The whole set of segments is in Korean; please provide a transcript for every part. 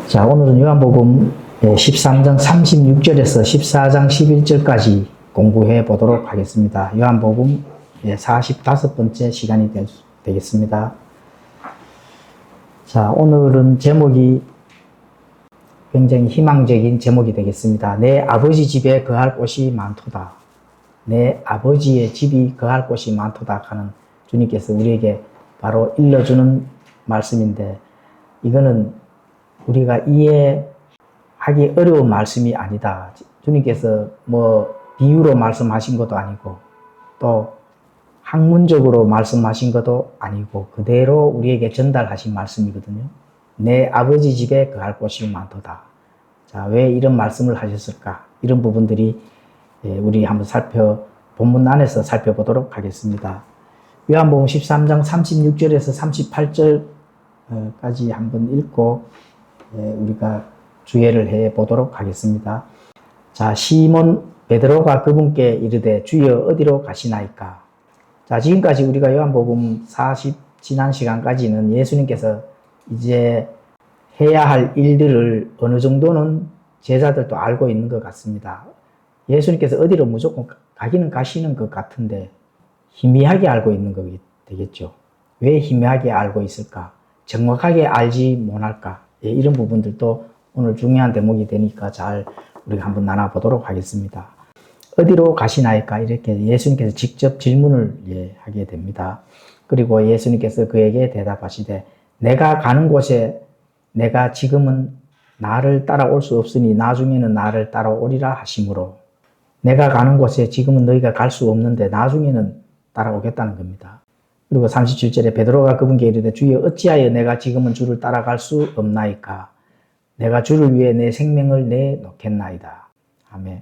자, 오늘은 요한복음 13장 36절에서 14장 11절까지 공부해 보도록 하겠습니다. 요한복음 45번째 시간이 되겠습니다. 자, 오늘은 제목이 굉장히 희망적인 제목이 되겠습니다. 내 아버지 집에 거할 곳이 많도다. 내 아버지의 집이 거할 곳이 많도다 하는 주님께서 우리에게 바로 일러주는 말씀인데, 이거는 우리가 이해하기 어려운 말씀이 아니다. 주님께서 비유로 말씀하신 것도 아니고 또 학문적으로 말씀하신 것도 아니고 그대로 우리에게 전달하신 말씀이거든요. 내 아버지 집에 거할 곳이 많도다. 자, 왜 이런 말씀을 하셨을까? 이런 부분들이 우리 한번 본문 안에서 살펴보도록 하겠습니다. 요한복음 13장 36절에서 38절까지 한번 읽고 우리가 주의를 해 보도록 하겠습니다. 자, 시몬 베드로가 그분께 이르되 주여 어디로 가시나이까? 자, 지금까지 우리가 요한복음 지난 시간까지는 예수님께서 이제 해야 할 일들을 어느 정도는 제자들도 알고 있는 것 같습니다. 예수님께서 어디로 무조건 가기는 가시는 것 같은데 희미하게 알고 있는 것 되겠죠. 왜 희미하게 알고 있을까? 정확하게 알지 못할까? 이런 부분들도 오늘 중요한 대목이 되니까 잘 우리가 한번 나눠보도록 하겠습니다. 어디로 가시나이까? 이렇게 예수님께서 직접 질문을 하게 됩니다. 그리고 예수님께서 그에게 대답하시되 내가 가는 곳에 내가 지금은 나를 따라올 수 없으니 나중에는 나를 따라오리라 하시므로, 내가 가는 곳에 지금은 너희가 갈 수 없는데 나중에는 따라오겠다는 겁니다. 그리고 37절에 베드로가 그분께 이르되 주여 어찌하여 내가 지금은 주를 따라갈 수 없나이까? 내가 주를 위해 내 생명을 내놓겠나이다. 아멘.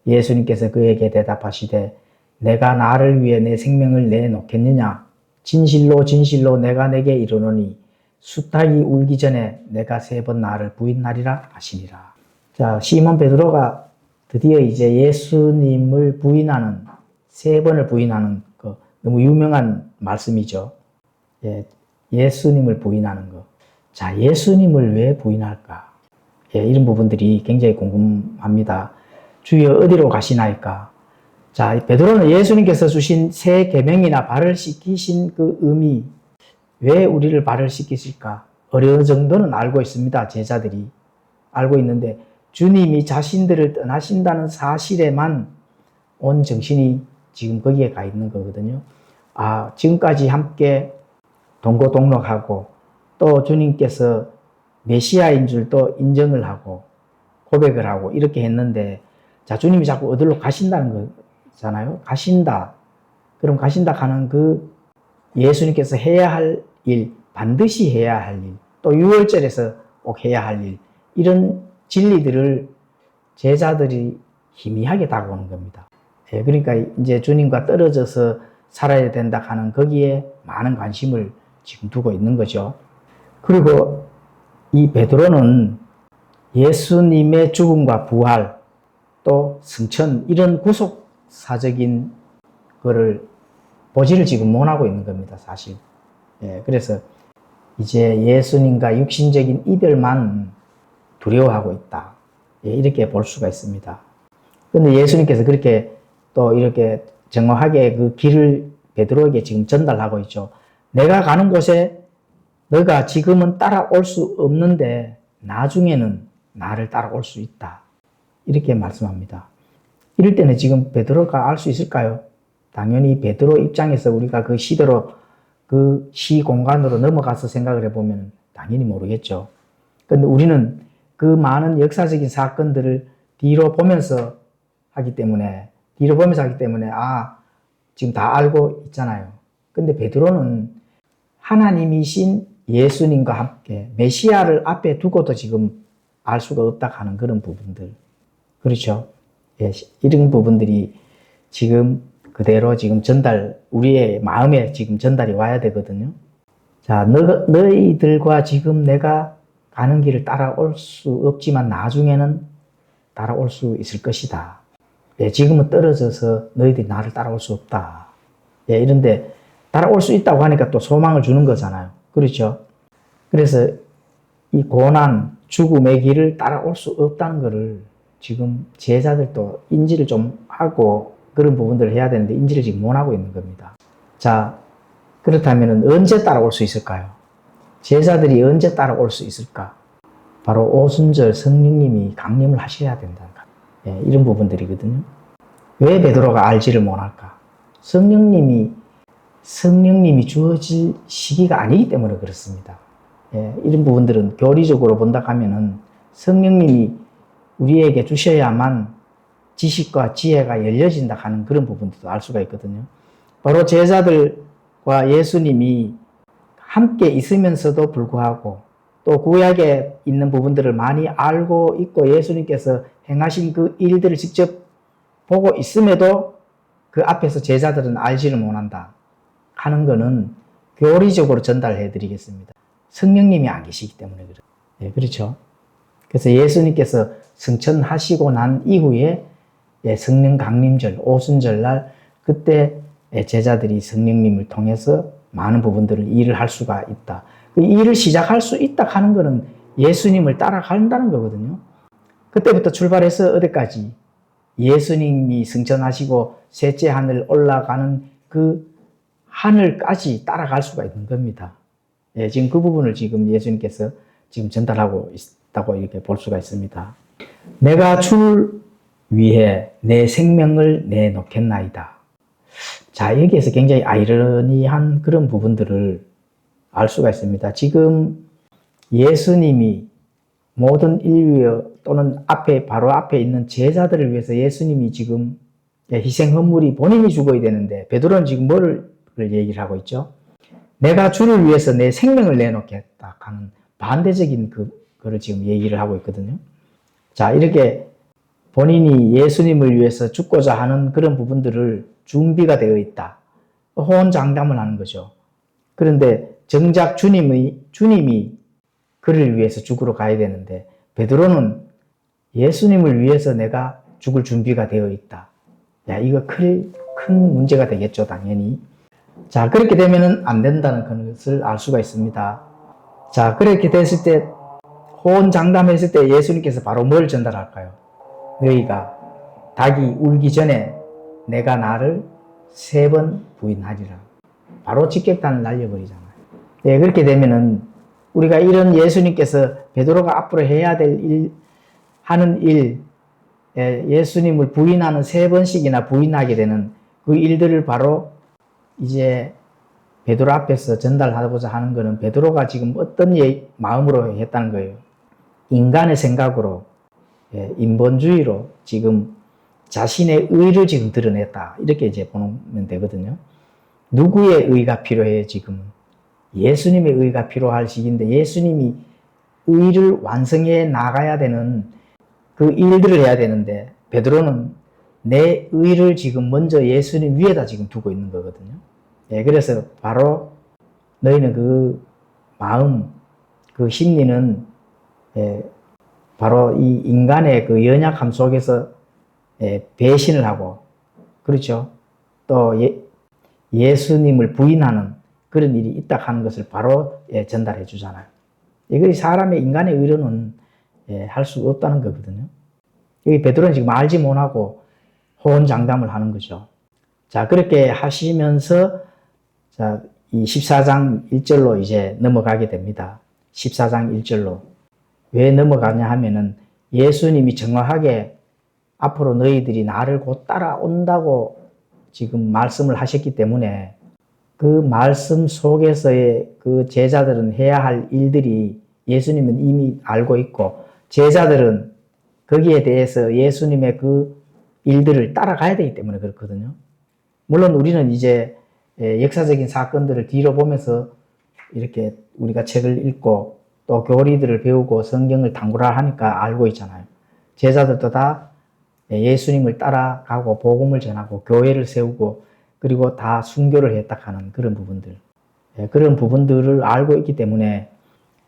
예수님께서 그에게 대답하시되 내가 나를 위해 내 생명을 내놓겠느냐? 진실로 진실로 내가 내게 이르노니 수탉이 울기 전에 내가 3번 나를 부인하리라 하시니라. 자, 시몬 베드로가 드디어 이제 예수님을 부인하는, 3번을 부인하는 너무 유명한 말씀이죠. 예수님을 부인하는 것. 자, 예수님을 왜 부인할까? 이런 부분들이 굉장히 궁금합니다. 주여 어디로 가시나이까? 자, 베드로는 예수님께서 주신 새 계명이나 발을 씻기신 그 의미, 왜 우리를 발을 씻기실까? 어느 정도는 알고 있습니다. 제자들이 알고 있는데 주님이 자신들을 떠나신다는 사실에만 온 정신이 지금 거기에 가 있는 거거든요. 아, 지금까지 함께 동고동락하고 또 주님께서 메시아인 줄 또 인정을 하고 고백을 하고 이렇게 했는데, 자, 주님이 자꾸 어디로 가신다는 거잖아요. 가신다. 그럼 가신다 하는 그 예수님께서 해야 할 일, 반드시 해야 할 일, 또 6월절에서 꼭 해야 할 일, 이런 진리들을 제자들이 희미하게 다가오는 겁니다. 그러니까 이제 주님과 떨어져서 살아야 된다 하는 거기에 많은 관심을 지금 두고 있는 거죠. 그리고 이 베드로는 예수님의 죽음과 부활, 또 승천, 이런 구속사적인 거를 보지를 지금 못하고 있는 겁니다, 사실. 그래서 이제 예수님과 육신적인 이별만 두려워하고 있다. 이렇게 볼 수가 있습니다. 그런데 예수님께서 그렇게 또 이렇게 정확하게 그 길을 베드로에게 지금 전달하고 있죠. 내가 가는 곳에 너가 지금은 따라올 수 없는데 나중에는 나를 따라올 수 있다. 이렇게 말씀합니다. 이럴 때는 지금 베드로가 알 수 있을까요? 당연히 베드로 입장에서 우리가 그 시대로, 그 시공간으로 넘어가서 생각을 해보면 당연히 모르겠죠. 그런데 우리는 그 많은 역사적인 사건들을 뒤로 보면서 하기 때문에 지금 다 알고 있잖아요. 근데 베드로는 하나님이신 예수님과 함께 메시아를 앞에 두고도 지금 알 수가 없다 하는 그런 부분들. 그렇죠? 이런 부분들이 지금 그대로 지금 우리의 마음에 지금 전달이 와야 되거든요. 자, 너희들과 지금 내가 가는 길을 따라올 수 없지만 나중에는 따라올 수 있을 것이다. 지금은 떨어져서 너희들이 나를 따라올 수 없다. 이런데 따라올 수 있다고 하니까 또 소망을 주는 거잖아요. 그렇죠? 그래서 이 고난, 죽음의 길을 따라올 수 없다는 것을 지금 제자들도 인지를 좀 하고 그런 부분들을 해야 되는데 인지를 지금 못하고 있는 겁니다. 자, 그렇다면 언제 따라올 수 있을까요? 제자들이 언제 따라올 수 있을까? 바로 오순절 성령님이 강림을 하셔야 된다. 예, 이런 부분들이거든요. 왜 베드로가 알지를 못할까? 성령님이 주어질 시기가 아니기 때문에 그렇습니다. 예, 이런 부분들은 교리적으로 본다 하면은 성령님이 우리에게 주셔야만 지식과 지혜가 열려진다 하는 그런 부분도 알 수가 있거든요. 바로 제자들과 예수님이 함께 있으면서도 불구하고 또 구약에 있는 부분들을 많이 알고 있고 예수님께서 행하신 그 일들을 직접 보고 있음에도 그 앞에서 제자들은 알지를 못한다 하는 것은 교리적으로 전달해 드리겠습니다. 성령님이 안 계시기 때문에 그래요. 예, 그렇죠. 그래서 예수님께서 승천하시고 난 이후에 성령 강림절, 오순절날 그때 제자들이 성령님을 통해서 많은 부분들을 일을 할 수가 있다. 그 일을 시작할 수 있다 하는 것은 예수님을 따라간다는 거거든요. 그때부터 출발해서 어디까지? 예수님이 승천하시고 셋째 하늘 올라가는 그 하늘까지 따라갈 수가 있는 겁니다. 예, 지금 그 부분을 지금 예수님께서 지금 전달하고 있다고 이렇게 볼 수가 있습니다. 내가 주를 위해 내 생명을 내놓겠나이다. 자, 여기에서 굉장히 아이러니한 그런 부분들을 알 수가 있습니다. 지금 예수님이 모든 인류 또는 바로 앞에 있는 제자들을 위해서 예수님이 지금 희생 헌물이 본인이 죽어야 되는데 베드로는 지금 뭐를 얘기를 하고 있죠? 내가 주를 위해서 내 생명을 내놓겠다 하는 반대적인 그거를 지금 얘기를 하고 있거든요. 자, 이렇게 본인이 예수님을 위해서 죽고자 하는 그런 부분들을 준비가 되어 있다. 호언장담을 하는 거죠. 그런데 정작 주님이 그를 위해서 죽으러 가야 되는데 베드로는 예수님을 위해서 내가 죽을 준비가 되어 있다. 야, 이거 큰 문제가 되겠죠, 당연히. 자, 그렇게 되면은 안 된다는 것을 알 수가 있습니다. 자, 그렇게 됐을 때 호언장담했을 때 예수님께서 바로 뭘 전달할까요? 너희가 닭이 울기 전에 내가 나를 3번 부인하리라. 바로 직격탄을 날려버리잖아요. 예, 그렇게 되면은 우리가 이런 예수님께서 베드로가 앞으로 해야 될 하는 일, 예수님을 부인하는 3번씩이나 부인하게 되는 그 일들을 바로 이제 베드로 앞에서 전달하고자 하는 것은 베드로가 지금 어떤 마음으로 했다는 거예요. 인간의 생각으로, 인본주의로 지금 자신의 의를 지금 드러냈다. 이렇게 이제 보면 되거든요. 누구의 의가 필요해요, 지금은? 예수님의 의가 필요할 시기인데 예수님이 의를 완성해 나가야 되는 그 일들을 해야 되는데 베드로는 내 의를 지금 먼저 예수님 위에다 지금 두고 있는 거거든요. 예, 그래서 바로 너희는 그 마음, 그 심리는 바로 이 인간의 그 연약함 속에서 배신을 하고, 그렇죠. 또 예수님을 부인하는 그런 일이 있다 하는 것을 바로 전달해 주잖아요. 이것이 사람의 인간의 의로는 할 수 없다는 거거든요. 여기 베드로는 지금 알지 못하고 호언장담을 하는 거죠. 자, 그렇게 하시면서 자, 이 14장 1절로 이제 넘어가게 됩니다. 14장 1절로. 왜 넘어가냐 하면은 예수님이 정확하게 앞으로 너희들이 나를 곧 따라온다고 지금 말씀을 하셨기 때문에 그 말씀 속에서의 그 제자들은 해야 할 일들이 예수님은 이미 알고 있고 제자들은 거기에 대해서 예수님의 그 일들을 따라가야 되기 때문에 그렇거든요. 물론 우리는 이제 역사적인 사건들을 뒤로 보면서 이렇게 우리가 책을 읽고 또 교리들을 배우고 성경을 탐구를 하니까 알고 있잖아요. 제자들도 다 예수님을 따라가고 복음을 전하고 교회를 세우고 그리고 다 순교를 했다 하는 그런 부분들. 그런 부분들을 알고 있기 때문에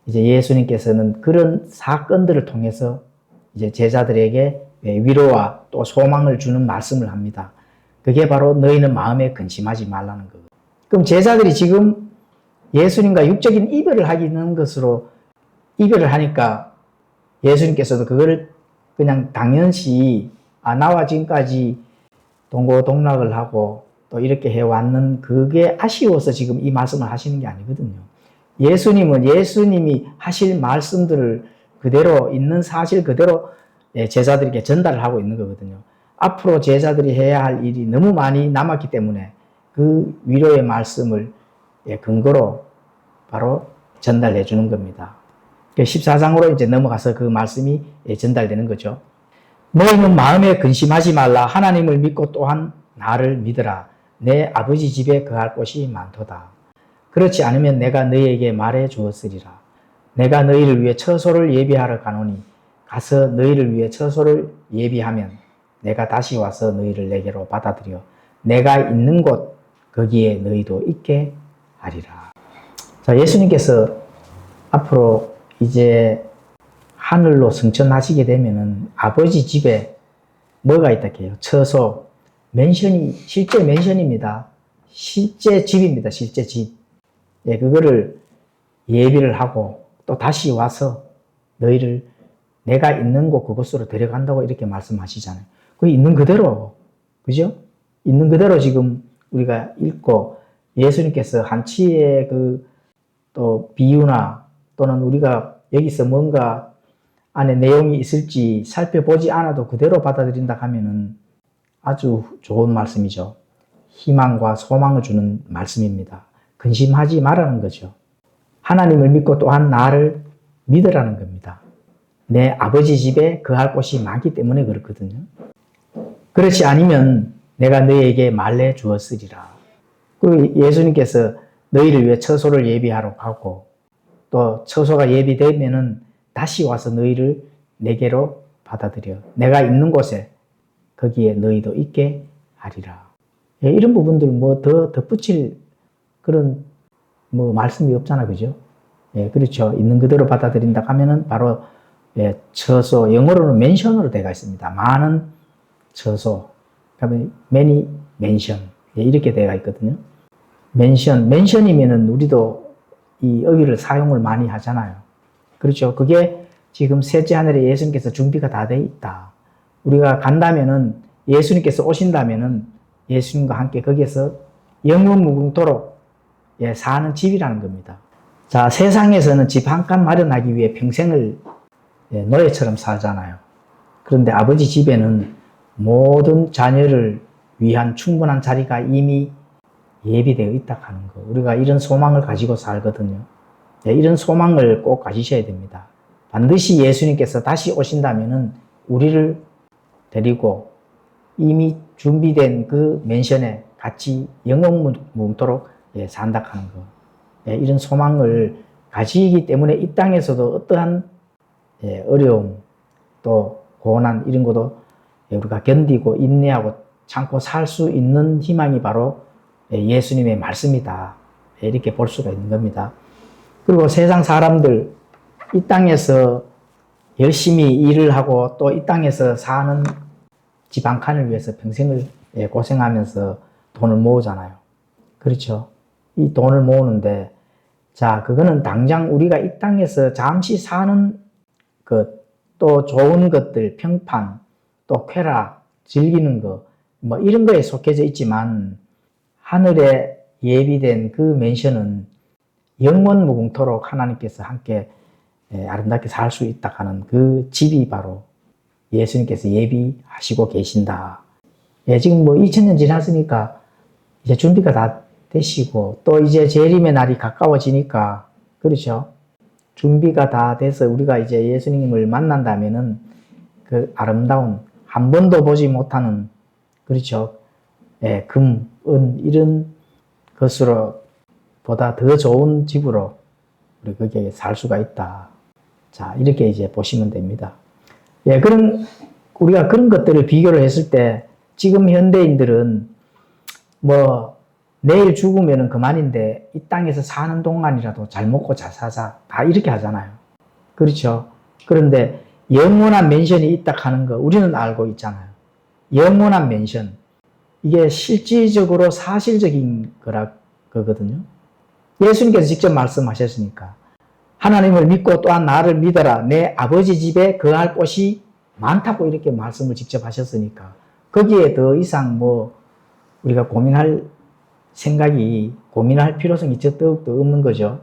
이제 예수님께서는 그런 사건들을 통해서 이제 제자들에게 위로와 또 소망을 주는 말씀을 합니다. 그게 바로 너희는 마음에 근심하지 말라는 거예요. 그럼 제자들이 지금 예수님과 육적인 이별을 하기는 것으로 이별을 하니까 예수님께서도 그걸 그냥 당연시 나와 지금까지 동고동락을 하고 또 이렇게 해왔는 그게 아쉬워서 지금 이 말씀을 하시는 게 아니거든요. 예수님은 예수님이 하실 말씀들을 그대로 있는 사실 그대로 제자들에게 전달을 하고 있는 거거든요. 앞으로 제자들이 해야 할 일이 너무 많이 남았기 때문에 그 위로의 말씀을 근거로 바로 전달해 주는 겁니다. 14장으로 이제 넘어가서 그 말씀이 전달되는 거죠. 너희는 마음에 근심하지 말라. 하나님을 믿고 또한 나를 믿으라. 내 아버지 집에 거할 곳이 많도다. 그렇지 않으면 내가 너희에게 말해 주었으리라. 내가 너희를 위해 처소를 예비하러 가노니 가서 너희를 위해 처소를 예비하면 내가 다시 와서 너희를 내게로 받아들여 내가 있는 곳 거기에 너희도 있게 하리라. 자, 예수님께서 앞으로 이제 하늘로 승천하시게 되면은 아버지 집에 뭐가 있다 해요? 처소, 맨션이 실제 맨션입니다. 실제 집입니다. 실제 집. 그거를 예비를 하고 또 다시 와서 너희를 내가 있는 곳 그곳으로 데려간다고 이렇게 말씀하시잖아요. 그 있는 그대로, 그죠? 있는 그대로 지금 우리가 읽고 예수님께서 한치의 또 비유나 또는 우리가 여기서 뭔가 안에 내용이 있을지 살펴보지 않아도 그대로 받아들인다 하면은 아주 좋은 말씀이죠. 희망과 소망을 주는 말씀입니다. 근심하지 말라는 거죠. 하나님을 믿고 또한 나를 믿으라는 겁니다. 내 아버지 집에 거할 곳이 많기 때문에 그렇거든요. 그렇지 않으면 내가 너희에게 말해 주었으리라. 그리고 예수님께서 너희를 위해 처소를 예비하러 가고 또 처소가 예비되면은 다시 와서 너희를 내게로 받아들여 내가 있는 곳에 거기에 너희도 있게 하리라. 이런 부분들 뭐 더 덧붙일 그런 뭐 말씀이 없잖아, 그죠? 그렇죠. 있는 그대로 받아들인다 하면은 바로 처소, 영어로는 맨션으로 되어 있습니다. 많은 처소, 그러면 many mansion 이렇게 되어 있거든요. 맨션이면은 우리도 이 어휘를 사용을 많이 하잖아요. 그렇죠. 그게 지금 셋째 하늘에 예수님께서 준비가 다 돼 있다. 우리가 간다면은 예수님께서 오신다면은 예수님과 함께 거기에서 영원 무궁토록 사는 집이라는 겁니다. 자, 세상에서는 집 한 칸 마련하기 위해 평생을 노예처럼 살잖아요. 그런데 아버지 집에는 모든 자녀를 위한 충분한 자리가 이미 예비되어 있다 하는 거. 우리가 이런 소망을 가지고 살거든요. 이런 소망을 꼭 가지셔야 됩니다. 반드시 예수님께서 다시 오신다면은 우리를 데리고 이미 준비된 그 맨션에 같이 영원무궁토록 산다 하는 거. 이런 소망을 가지기 때문에 이 땅에서도 어떠한 어려움 또 고난 이런 것도 우리가 견디고 인내하고 참고 살 수 있는 희망이 바로 예수님의 말씀이다. 이렇게 볼 수가 있는 겁니다. 그리고 세상 사람들 이 땅에서 열심히 일을 하고 또 이 땅에서 사는 집 한 칸을 위해서 평생을 고생하면서 돈을 모으잖아요. 그렇죠. 이 돈을 모으는데 자, 그거는 당장 우리가 이 땅에서 잠시 사는 것, 또 좋은 것들, 평판, 또 쾌락, 즐기는 것, 뭐 이런 거에 속해져 있지만 하늘에 예비된 그 맨션은 영원 무궁토록 하나님께서 함께 아름답게 살 수 있다 하는 그 집이 바로 예수님께서 예비하시고 계신다. 지금 뭐 2000년 지났으니까 이제 준비가 다 되시고 또 이제 재림의 날이 가까워지니까 그렇죠. 준비가 다 돼서 우리가 이제 예수님을 만난다면은 그 아름다운 한 번도 보지 못하는 그렇죠. 금, 은 이런 것으로 보다 더 좋은 집으로 우리 거기에 살 수가 있다. 자, 이렇게 이제 보시면 됩니다. 우리가 그런 것들을 비교를 했을 때 지금 현대인들은 뭐 내일 죽으면 그만인데 이 땅에서 사는 동안이라도 잘 먹고 잘 사자 다 이렇게 하잖아요. 그렇죠. 그런데 영원한 맨션이 있다 하는 거 우리는 알고 있잖아요. 영원한 맨션 이게 실질적으로 사실적인 거거든요. 예수님께서 직접 말씀하셨으니까 하나님을 믿고 또한 나를 믿어라. 내 아버지 집에 거할 곳이 많다고 이렇게 말씀을 직접 하셨으니까 거기에 더 이상 우리가 고민할 필요성이 더욱더 없는 거죠.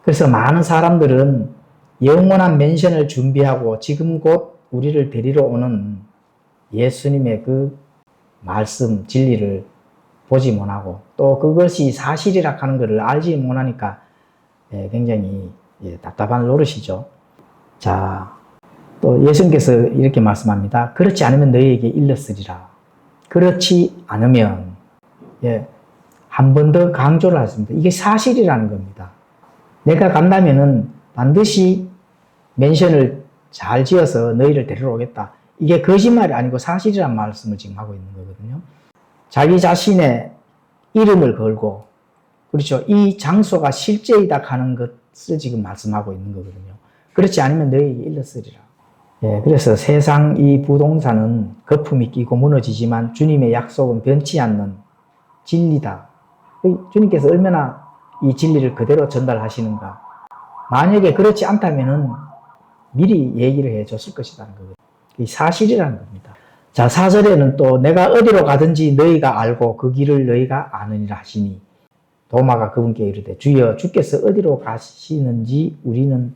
그래서 많은 사람들은 영원한 멘션을 준비하고 지금 곧 우리를 데리러 오는 예수님의 그 말씀, 진리를 보지 못하고 또 그것이 사실이라 하는 것을 알지 못하니까 굉장히 답답한 노릇이죠. 자, 또 예수님께서 이렇게 말씀합니다. 그렇지 않으면 너희에게 일렀으리라. 그렇지 않으면 한 번 더 강조를 하십니다. 이게 사실이라는 겁니다. 내가 간다면은 반드시 멘션을 잘 지어서 너희를 데리러 오겠다. 이게 거짓말이 아니고 사실이란 말씀을 지금 하고 있는 거거든요. 자기 자신의 이름을 걸고, 그렇죠. 이 장소가 실제이다 하는 것을 지금 말씀하고 있는 거거든요. 그렇지 않으면 너희에게 일렀으리라. 그래서 세상 이 부동산은 거품이 끼고 무너지지만 주님의 약속은 변치 않는 진리다. 주님께서 얼마나 이 진리를 그대로 전달하시는가. 만약에 그렇지 않다면은 미리 얘기를 해줬을 것이라는 거거든요. 이 사실이라는 겁니다. 자, 4절에는 또 내가 어디로 가든지 너희가 알고 그 길을 너희가 아느니라 하시니 도마가 그분께 이르되 주여 주께서 어디로 가시는지 우리는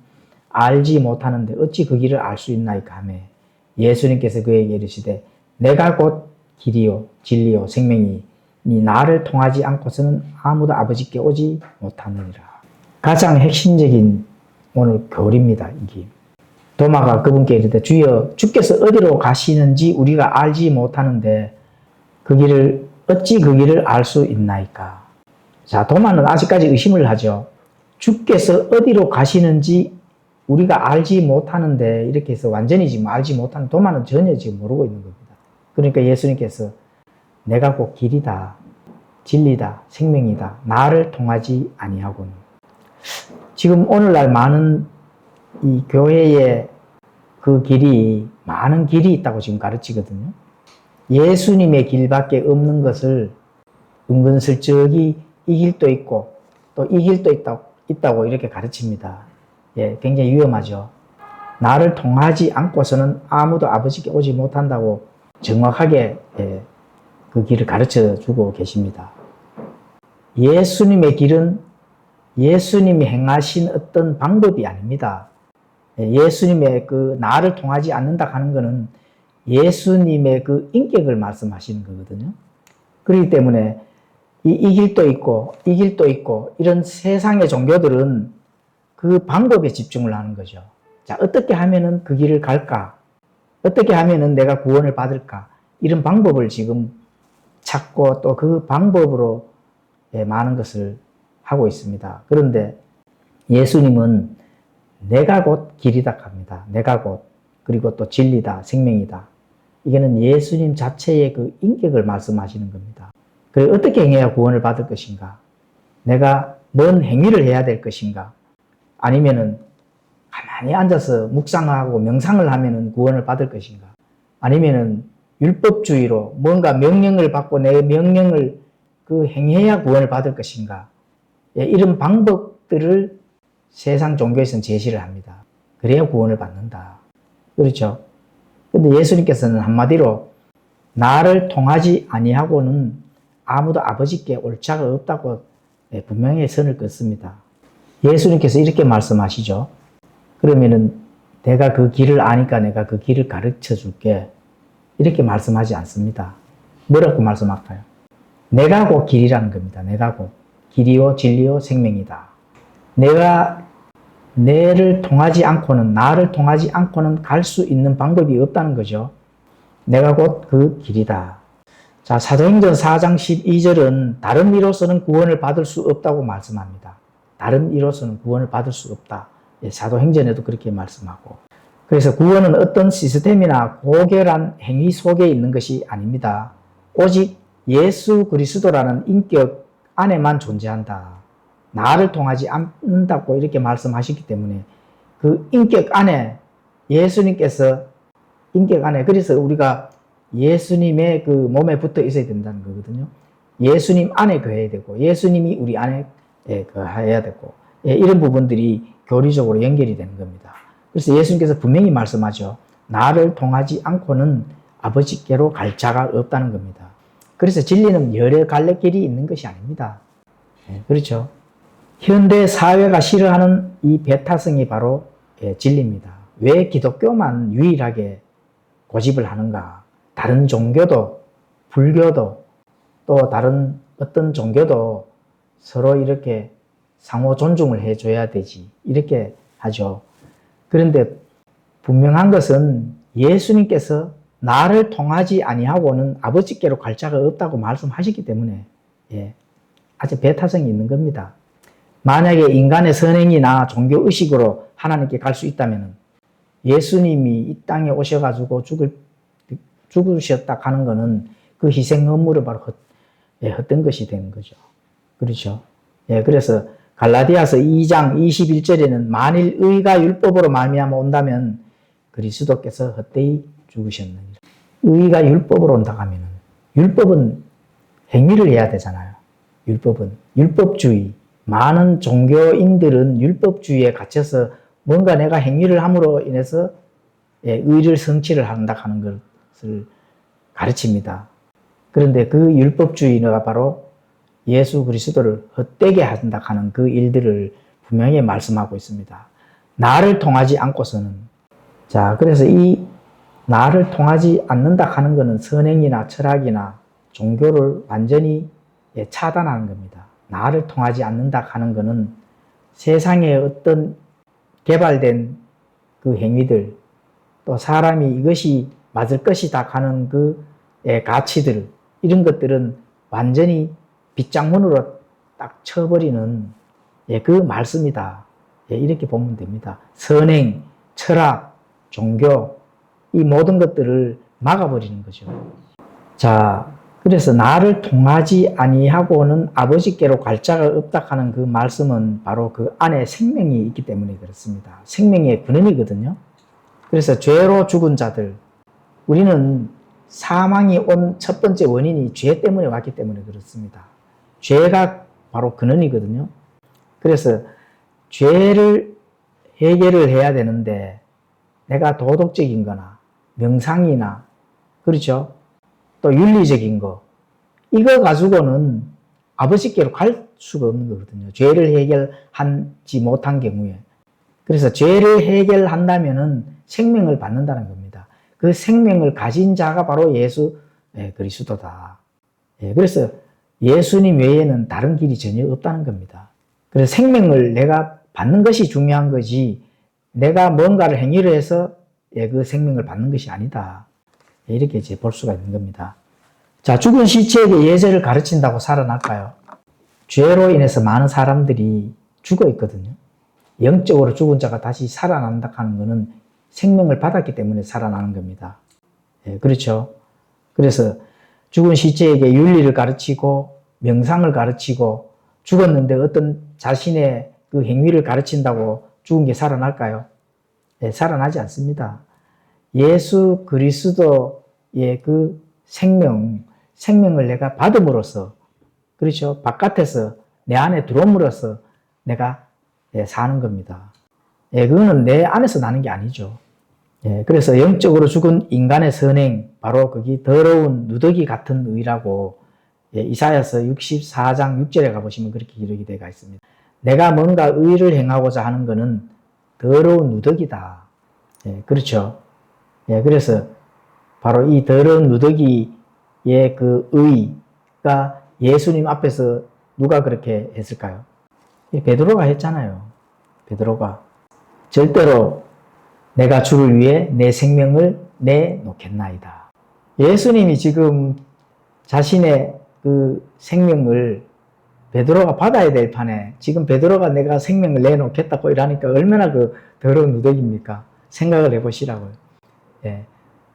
알지 못하는데 어찌 그 길을 알 수 있나이까 하며 예수님께서 그에게 이르시되 내가 곧 길이요 진리요 생명이니 나를 통하지 않고서는 아무도 아버지께 오지 못하느니라. 가장 핵심적인 오늘 교리입니다. 이게 도마가 그분께 이르되 주여 주께서 어디로 가시는지 우리가 알지 못하는데 어찌 그 길을 알 수 있나이까. 자, 도마는 아직까지 의심을 하죠. 주께서 어디로 가시는지 우리가 알지 못하는데 이렇게 해서 완전히 지금 알지 못하는 도마는 전혀 지금 모르고 있는 겁니다. 그러니까 예수님께서 내가 곧 길이다, 진리다, 생명이다. 나를 통하지 아니하고는. 지금 오늘날 많은 이 교회의 그 길이 많은 길이 있다고 지금 가르치거든요. 예수님의 길밖에 없는 것을 은근슬쩍이 이 길도 있고 또 이 길도 있다고 이렇게 가르칩니다. 굉장히 위험하죠. 나를 통하지 않고서는 아무도 아버지께 오지 못한다고 정확하게 그 길을 가르쳐 주고 계십니다. 예수님의 길은 예수님이 행하신 어떤 방법이 아닙니다. 예수님의 그 나를 통하지 않는다 하는 것은 예수님의 그 인격을 말씀하시는 거거든요. 그렇기 때문에 이 길도 있고 이 길도 있고 이런 세상의 종교들은 그 방법에 집중을 하는 거죠. 자, 어떻게 하면은 그 길을 갈까? 어떻게 하면은 내가 구원을 받을까? 이런 방법을 지금 찾고 또 그 방법으로 많은 것을 하고 있습니다. 그런데 예수님은 내가 곧 길이다 합니다. 내가 곧, 그리고 또 진리다, 생명이다. 이게는 예수님 자체의 그 인격을 말씀하시는 겁니다. 그래, 어떻게 행해야 구원을 받을 것인가? 내가 뭔 행위를 해야 될 것인가? 아니면은 가만히 앉아서 묵상하고 명상을 하면은 구원을 받을 것인가? 아니면은 율법주의로 뭔가 명령을 받고 내 명령을 행해야 구원을 받을 것인가? 이런 방법들을 세상 종교에서는 제시를 합니다. 그래야 구원을 받는다. 그렇죠? 근데 예수님께서는 한마디로 나를 통하지 아니하고는 아무도 아버지께 올 자가 없다고 분명히 선을 긋습니다. 예수님께서 이렇게 말씀하시죠. 그러면은 내가 그 길을 아니까 내가 그 길을 가르쳐 줄게. 이렇게 말씀하지 않습니다. 뭐라고 말씀할까요? 내가 곧 길이라는 겁니다. 내가 곧 길이요 진리요 생명이다. 내가 나를 통하지 않고는 갈 수 있는 방법이 없다는 거죠. 내가 곧 그 길이다. 자, 사도행전 4장 12절은 다른 이로서는 구원을 받을 수 없다고 말씀합니다. 다른 이로서는 구원을 받을 수 없다. 사도행전에도 그렇게 말씀하고. 그래서 구원은 어떤 시스템이나 고결한 행위 속에 있는 것이 아닙니다. 오직 예수 그리스도라는 인격 안에만 존재한다. 나를 통하지 않는다고 이렇게 말씀하셨기 때문에 그 인격 안에 예수님께서 인격 안에 그래서 우리가 예수님의 그 몸에 붙어 있어야 된다는 거거든요. 예수님 안에 거해야 되고 예수님이 우리 안에 거해야 되고 이런 부분들이 교리적으로 연결이 되는 겁니다. 그래서 예수님께서 분명히 말씀하죠. 나를 통하지 않고는 아버지께로 갈 자가 없다는 겁니다. 그래서 진리는 여러 갈래길이 있는 것이 아닙니다. 그렇죠? 현대 사회가 싫어하는 이 배타성이 바로 진리입니다. 왜 기독교만 유일하게 고집을 하는가? 다른 종교도, 불교도, 또 다른 어떤 종교도 서로 이렇게 상호 존중을 해줘야 되지. 이렇게 하죠. 그런데 분명한 것은 예수님께서 나를 통하지 아니하고는 아버지께로 갈 자가 없다고 말씀하시기 때문에 아주 배타성이 있는 겁니다. 만약에 인간의 선행이나 종교의식으로 하나님께 갈 수 있다면 예수님이 이 땅에 오셔가지고 죽으셨다 하는 것은 그 희생 의무를 바로 헛된 것이 되는 거죠. 그렇죠. 그래서 갈라디아서 2장 21절에는 만일 의가 율법으로 말미암아 온다면 그리스도께서 헛되이 죽으셨느니라. 의가 율법으로 온다 하면은 율법은 행위를 해야 되잖아요. 율법은 율법주의. 많은 종교인들은 율법주의에 갇혀서 뭔가 내가 행위를 함으로 인해서 의를 성취를 한다 하는 것을 가르칩니다. 그런데 그 율법주의가 바로 예수 그리스도를 헛되게 한다 하는 그 일들을 분명히 말씀하고 있습니다. 나를 통하지 않고서는 자, 그래서 이 나를 통하지 않는다 하는 것은 선행이나 철학이나 종교를 완전히 차단하는 겁니다. 나를 통하지 않는다 하는 것은 세상에 어떤 개발된 그 행위들, 또 사람이 이것이 맞을 것이다 하는 그 가치들, 이런 것들은 완전히 빗장문으로 딱 쳐버리는 그 말씀이다. 이렇게 보면 됩니다. 선행, 철학, 종교, 이 모든 것들을 막아버리는 거죠. 자, 그래서 나를 통하지 아니하고는 아버지께로 갈 자가 없다 하는 그 말씀은 바로 그 안에 생명이 있기 때문에 그렇습니다. 생명의 근원이거든요. 그래서 죄로 죽은 자들, 우리는 사망이 온 첫 번째 원인이 죄 때문에 왔기 때문에 그렇습니다. 죄가 바로 근원이거든요. 그래서 죄를 해결을 해야 되는데 내가 도덕적인 거나 명상이나 그렇죠? 또 윤리적인 거 이거 가지고는 아버지께로 갈 수가 없는 거거든요. 죄를 해결하지 못한 경우에. 그래서 죄를 해결한다면은 생명을 받는다는 겁니다. 그 생명을 가진 자가 바로 예수 그리스도다. 그래서 예수님 외에는 다른 길이 전혀 없다는 겁니다. 그래서 생명을 내가 받는 것이 중요한 거지 내가 뭔가를 행위를 해서 그 생명을 받는 것이 아니다. 이렇게 이제 볼 수가 있는 겁니다. 자, 죽은 시체에게 예제를 가르친다고 살아날까요? 죄로 인해서 많은 사람들이 죽어 있거든요. 영적으로 죽은 자가 다시 살아난다 하는 것은 생명을 받았기 때문에 살아나는 겁니다. 그렇죠. 그래서 죽은 시체에게 윤리를 가르치고 명상을 가르치고 죽었는데 어떤 자신의 그 행위를 가르친다고 죽은 게 살아날까요? 살아나지 않습니다. 예수 그리스도의 그 생명을 내가 받음으로써, 그렇죠? 바깥에서 내 안에 들어옴으로써 내가 사는 겁니다. 그거는 내 안에서 나는 게 아니죠. 그래서 영적으로 죽은 인간의 선행, 바로 거기 더러운 누더기 같은 의라고 이사야서 64장 6절에 가보시면 그렇게 기록이 되어 있습니다. 내가 뭔가 의를 행하고자 하는 것은 더러운 누더기다. 그렇죠. 그래서 바로 이 더러운 누더기의 그 의가 예수님 앞에서 누가 그렇게 했을까요? 베드로가 했잖아요. 베드로가 절대로 내가 주를 위해 내 생명을 내놓겠나이다. 예수님이 지금 자신의 그 생명을 베드로가 받아야 될 판에 지금 베드로가 내가 생명을 내놓겠다고 이러니까 얼마나 그 더러운 누더기입니까? 생각을 해보시라고요.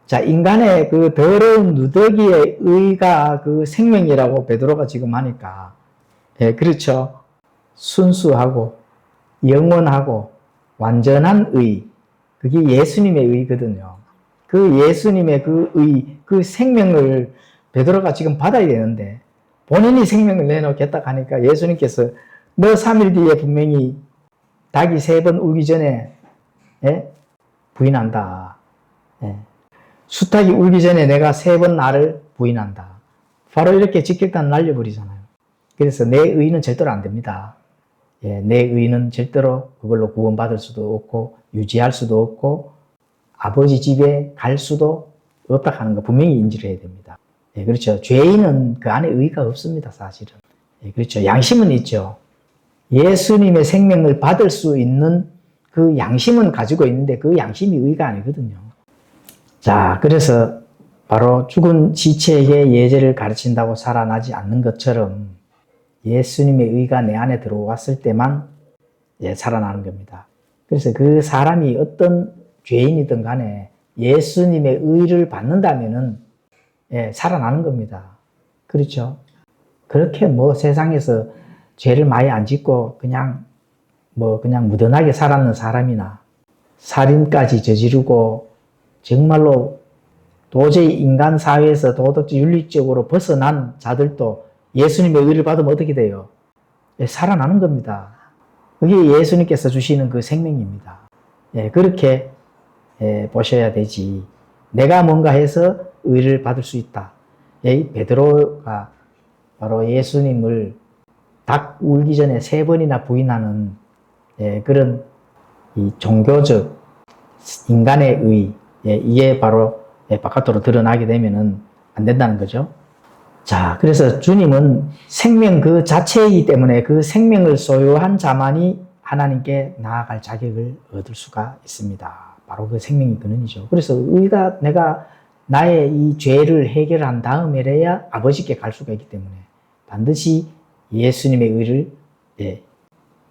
자, 인간의 그 더러운 누더기의 의가 그 생명이라고 베드로가 지금 하니까 그렇죠. 순수하고 영원하고 완전한 의, 그게 예수님의 의거든요. 그 예수님의 그 의, 그 생명을 베드로가 지금 받아야 되는데 본인이 생명을 내놓겠다 하니까 예수님께서 너 3일 뒤에 분명히 닭이 3번 울기 전에 예? 부인한다. 예. 수탉이 울기 전에 내가 3번 나를 부인한다. 바로 이렇게 직격탄 날려버리잖아요. 그래서 내 의는 절대로 안 됩니다. 예, 내 의는 절대로 그걸로 구원받을 수도 없고 유지할 수도 없고 아버지 집에 갈 수도 없다 하는 거 분명히 인지를 해야 됩니다. 예, 그렇죠. 죄인은 그 안에 의가 없습니다, 사실은. 예, 그렇죠. 양심은 있죠. 예수님의 생명을 받을 수 있는 그 양심은 가지고 있는데 그 양심이 의가 아니거든요. 자, 그래서 바로 죽은 지체에게 예제를 가르친다고 살아나지 않는 것처럼 예수님의 의가 내 안에 들어왔을 때만 살아나는 겁니다. 그래서 그 사람이 어떤 죄인이든 간에 예수님의 의를 받는다면은 살아나는 겁니다. 그렇죠? 그렇게 세상에서 죄를 많이 안 짓고 그냥 무던하게 살았는 사람이나 살인까지 저지르고 정말로 도저히 인간 사회에서 도덕적 윤리적으로 벗어난 자들도 예수님의 의를 받으면 어떻게 돼요? 살아나는 겁니다. 그게 예수님께서 주시는 그 생명입니다. 그렇게 보셔야 되지. 내가 뭔가 해서 의를 받을 수 있다. 베드로가 바로 예수님을 닭 울기 전에 3번이나 부인하는 그런 이 종교적 인간의 의, 이게 바로 바깥으로 드러나게 되면은 안 된다는 거죠. 자, 그래서 주님은 생명 그 자체이기 때문에 그 생명을 소유한 자만이 하나님께 나아갈 자격을 얻을 수가 있습니다. 바로 그 생명이 근원이죠. 그래서 의가 내가 나의 이 죄를 해결한 다음에야 아버지께 갈 수가 있기 때문에 반드시 예수님의 의를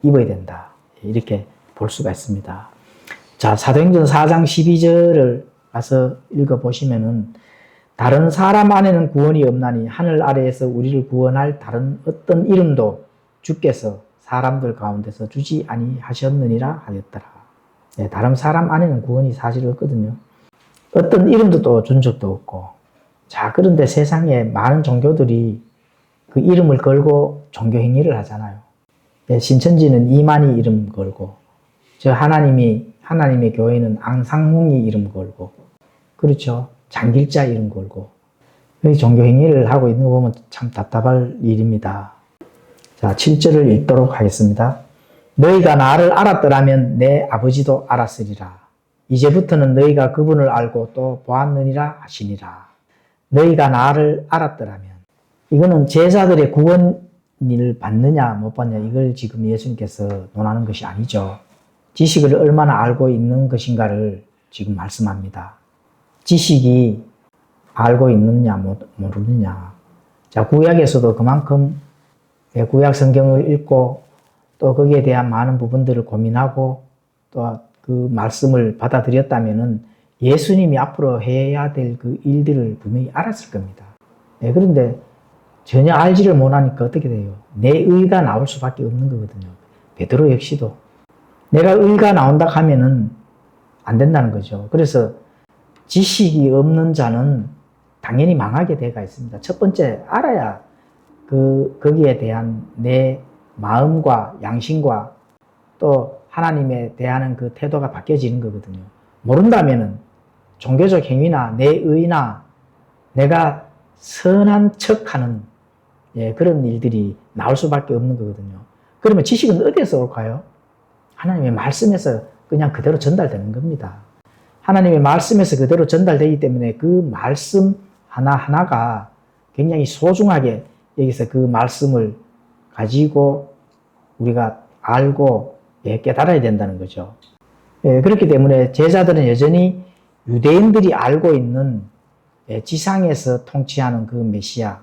입어야 된다. 이렇게 볼 수가 있습니다. 자, 사도행전 4장 12절을 가서 읽어보시면은 다른 사람 안에는 구원이 없나니 하늘 아래에서 우리를 구원할 다른 어떤 이름도 주께서 사람들 가운데서 주지 아니하셨느니라 하였더라. 다른 사람 안에는 구원이 사실 없거든요. 어떤 이름도 또 준 적도 없고. 자, 그런데 세상에 많은 종교들이 그 이름을 걸고 종교 행위를 하잖아요. 신천지는 이만희 이름 걸고, 하나님의 교회는 앙상홍이 이름 걸고, 그렇죠. 장길자 이름 걸고, 종교 행위를 하고 있는 거 보면 참 답답할 일입니다. 자, 7절을 읽도록 하겠습니다. 너희가 나를 알았더라면 내 아버지도 알았으리라. 이제부터는 너희가 그분을 알고 또 보았느니라 하시니라. 너희가 나를 알았더라면. 이거는 제자들의 구원을 받느냐 못 받느냐 이걸 지금 예수님께서 논하는 것이 아니죠. 지식을 얼마나 알고 있는 것인가를 지금 말씀합니다. 지식이 알고 있느냐 모르느냐. 자, 구약에서도 그만큼 구약 성경을 읽고 또 거기에 대한 많은 부분들을 고민하고 또 그 말씀을 받아들였다면은 예수님이 앞으로 해야 될 그 일들을 분명히 알았을 겁니다. 그런데 전혀 알지를 못하니까 어떻게 돼요? 내 의가 나올 수밖에 없는 거거든요. 베드로 역시도 내가 의가 나온다 하면은 안 된다는 거죠. 그래서 지식이 없는 자는 당연히 망하게 되어 있습니다. 첫 번째 알아야 거기에 대한 내 마음과 양심과 또 하나님에 대한 그 태도가 바뀌어지는 거거든요. 모른다면은 종교적 행위나 내 의나 내가 선한 척하는 그런 일들이 나올 수밖에 없는 거거든요. 그러면 지식은 어디에서 올까요? 하나님의 말씀에서 그냥 그대로 전달되는 겁니다. 하나님의 말씀에서 그대로 전달되기 때문에 그 말씀 하나하나가 굉장히 소중하게 여기서 그 말씀을 가지고 우리가 알고 깨달아야 된다는 거죠. 그렇기 때문에 제자들은 여전히 유대인들이 알고 있는 지상에서 통치하는 그 메시아,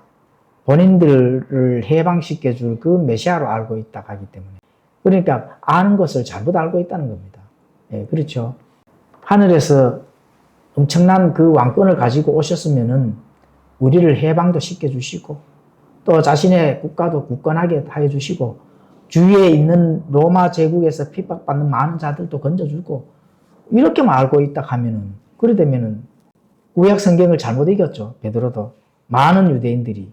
본인들을 해방시켜줄 그 메시아로 알고 있다 하기 때문에 그러니까 아는 것을 잘못 알고 있다는 겁니다. 그렇죠. 하늘에서 엄청난 그 왕권을 가지고 오셨으면은 우리를 해방도 시켜주시고 또 자신의 국가도 굳건하게 하여 주시고 주위에 있는 로마 제국에서 핍박받는 많은 자들도 건져주고 이렇게만 알고 있다 하면은 그래 되면은 구약 성경을 잘못 읽었죠. 베드로도 많은 유대인들이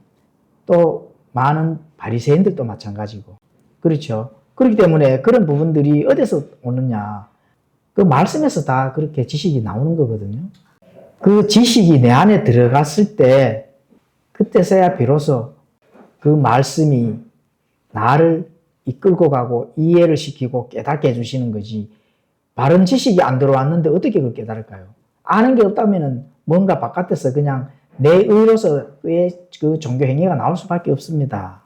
또 많은 바리새인들도 마찬가지고 그렇죠. 그렇기 때문에 그런 부분들이 어디서 오느냐. 그 말씀에서 다 그렇게 지식이 나오는 거거든요. 그 지식이 내 안에 들어갔을 때 그때서야 비로소 그 말씀이 나를 이끌고 가고 이해를 시키고 깨닫게 해주시는 거지. 바른 지식이 안 들어왔는데 어떻게 그걸 깨달을까요? 아는 게 없다면 뭔가 바깥에서 그냥 내 의로서 그 종교 행위가 나올 수밖에 없습니다.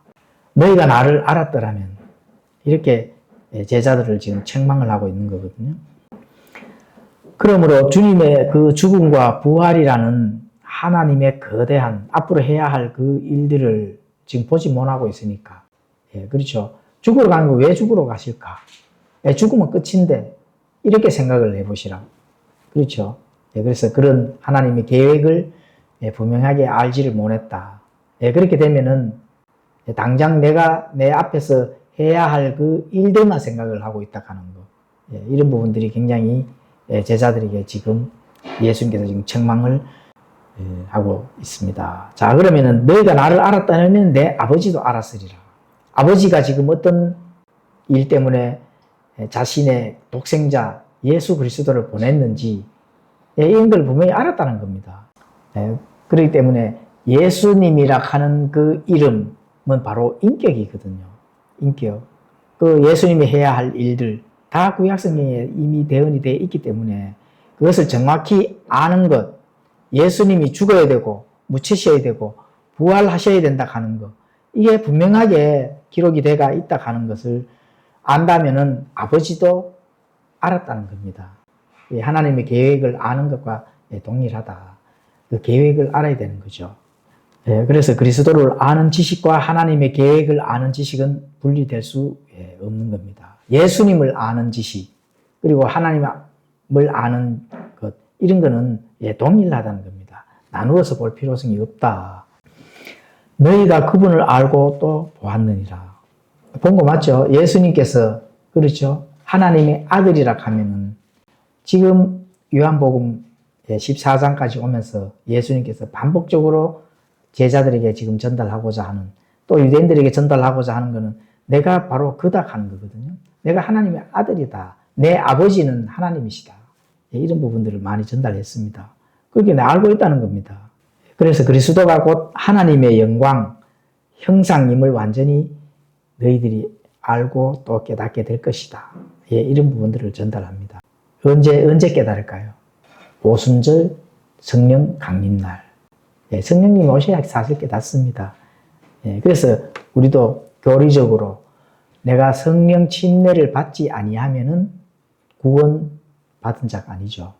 너희가 나를 알았더라면 이렇게 제자들을 지금 책망을 하고 있는 거거든요. 그러므로 주님의 그 죽음과 부활이라는 하나님의 거대한 앞으로 해야 할 그 일들을 지금 보지 못하고 있으니까. 예, 그렇죠. 죽으러 가는 거 왜 죽으러 가실까? 예, 죽으면 끝인데 이렇게 생각을 해보시라. 그렇죠. 예, 그래서 그런 하나님의 계획을 분명하게 알지를 못했다. 예, 그렇게 되면은 당장 내가 내 앞에서 해야 할 그 일들만 생각을 하고 있다 하는 거. 예, 이런 부분들이 굉장히 제자들에게 지금 예수님께서 지금 책망을 하고 있습니다. 자, 그러면은 너희가 나를 알았다면 내 아버지도 알았으리라. 아버지가 지금 어떤 일 때문에 자신의 독생자 예수 그리스도를 보냈는지 이런 걸 분명히 알았다는 겁니다. 그렇기 때문에 예수님이라 하는 그 이름은 바로 인격이거든요. 인격. 그 예수님이 해야 할 일들 다 구약성경에 이미 대언이 되어 있기 때문에 그것을 정확히 아는 것, 예수님이 죽어야 되고 묻히셔야 되고 부활하셔야 된다 하는 것, 이게 분명하게 기록이 되어 있다 하는 것을 안다면은 아버지도 알았다는 겁니다. 하나님의 계획을 아는 것과 동일하다. 그 계획을 알아야 되는 거죠. 그래서 그리스도를 아는 지식과 하나님의 계획을 아는 지식은 분리될 수 없는 겁니다. 예수님을 아는 지식, 그리고 하나님을 아는 것, 이런 거는 동일하다는 겁니다. 나누어서 볼 필요성이 없다. 너희가 그분을 알고 또 보았느니라. 본 거 맞죠? 예수님께서, 그렇죠? 하나님의 아들이라 하면은 지금 요한복음 14장까지 오면서 예수님께서 반복적으로 제자들에게 지금 전달하고자 하는, 또 유대인들에게 전달하고자 하는 것은 내가 바로 그다 하는 거거든요. 내가 하나님의 아들이다. 내 아버지는 하나님이시다. 이런 부분들을 많이 전달했습니다. 그렇게 알고 있다는 겁니다. 그래서 그리스도가 곧 하나님의 영광, 형상임을 완전히 너희들이 알고 또 깨닫게 될 것이다. 이런 부분들을 전달합니다. 언제 깨달을까요? 오순절 성령 강림날. 성령님이 오셔야 사실 깨닫습니다. 그래서 우리도 교리적으로 내가 성령 침례를 받지 아니하면은 구원 받은 자가 아니죠.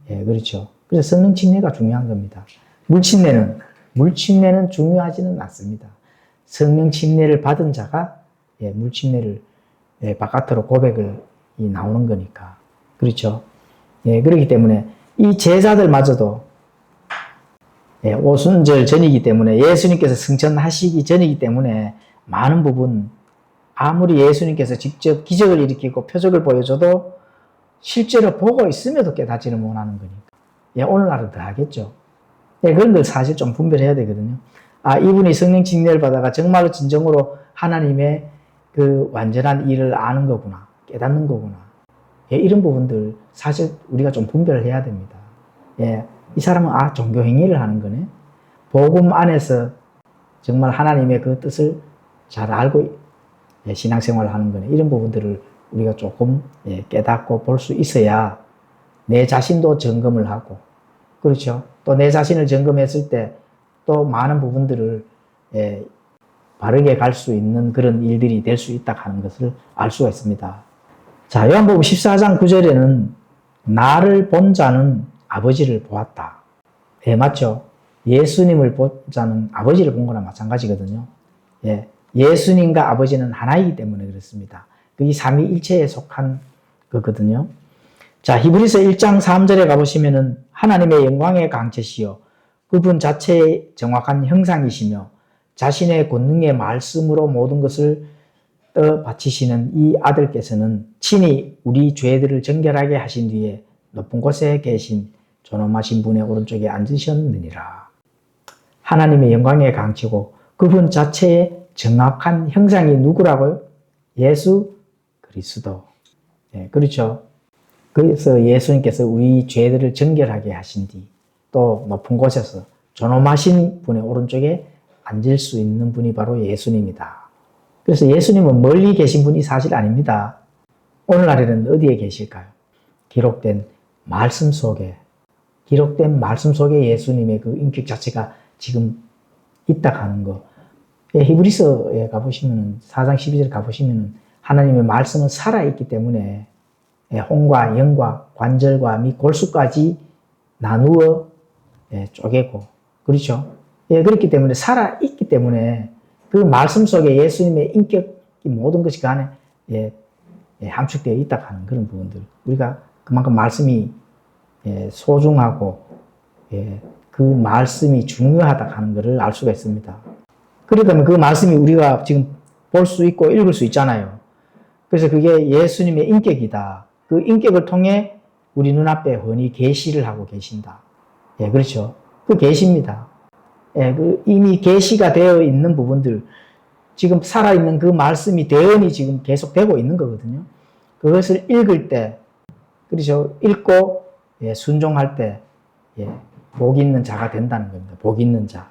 그렇죠. 그래서 성령 침례가 중요한 겁니다. 물침례는 중요하지는 않습니다. 성령 침례를 받은 자가 물침례를 바깥으로 고백을 나오는 거니까. 그렇죠. 그렇기 때문에 이 제자들마저도 오순절 전이기 때문에 예수님께서 승천하시기 전이기 때문에 많은 부분 아무리 예수님께서 직접 기적을 일으키고 표적을 보여줘도 실제로 보고 있음에도 깨닫지는 못하는 거니까. 오늘날은 더 하겠죠. 그런 걸 사실 좀 분별해야 되거든요. 아, 이분이 성령 침례를 받아가 정말로 진정으로 하나님의 그 완전한 일을 아는 거구나. 깨닫는 거구나. 이런 부분들 사실 우리가 좀 분별을 해야 됩니다. 이 사람은 종교 행위를 하는 거네. 복음 안에서 정말 하나님의 그 뜻을 잘 알고 신앙생활을 하는 거네. 이런 부분들을 우리가 조금 깨닫고 볼 수 있어야 내 자신도 점검을 하고, 그렇죠. 또 내 자신을 점검했을 때 또 많은 부분들을 바르게 갈 수 있는 그런 일들이 될 수 있다 하는 것을 알 수가 있습니다. 자, 요한복음 14장 9절에는 나를 본 자는 아버지를 보았다. 맞죠? 예수님을 본 자는 아버지를 본 거나 마찬가지거든요. 예수님과 아버지는 하나이기 때문에 그렇습니다. 그게 삼위일체에 속한 거거든요. 자, 히브리서 1장 3절에 가보시면은 하나님의 영광의 강체시여 그분 자체의 정확한 형상이시며 자신의 권능의 말씀으로 모든 것을 바치시는 이 아들께서는 친히 우리 죄들을 정결하게 하신 뒤에 높은 곳에 계신 존엄하신 분의 오른쪽에 앉으셨느니라. 하나님의 영광의 강치고 그분 자체의 정확한 형상이 누구라고요? 예수 그리스도. 예, 그렇죠. 그래서 예수님께서 우리 죄들을 정결하게 하신 뒤 또 높은 곳에서 존엄하신 분의 오른쪽에 앉을 수 있는 분이 바로 예수님이다. 그래서 예수님은 멀리 계신 분이 사실 아닙니다. 오늘날에는 어디에 계실까요? 기록된 말씀 속에 예수님의 그 인격 자체가 지금 있다 하는 거. 히브리서에 가보시면 4장 12절에 가보시면 하나님의 말씀은 살아있기 때문에 혼과 영과 관절과 및 골수까지 나누어 쪼개고, 그렇죠? 그렇기 때문에 살아있기 때문에 그 말씀 속에 예수님의 인격이 모든 것이 그 안에 함축되어 있다 하는 그런 부분들. 우리가 그만큼 말씀이 소중하고 그 말씀이 중요하다 하는 것을 알 수가 있습니다. 그러면 그 말씀이 우리가 지금 볼 수 있고 읽을 수 있잖아요. 그래서 그게 예수님의 인격이다. 그 인격을 통해 우리 눈앞에 흔히 계시를 하고 계신다. 그렇죠. 그 계시입니다. 그 이미 계시가 되어 있는 부분들, 지금 살아있는 그 말씀이 대언이 지금 계속되고 있는 거거든요. 그것을 읽을 때, 그렇죠. 읽고 순종할 때 복 있는 자가 된다는 겁니다. 복 있는 자.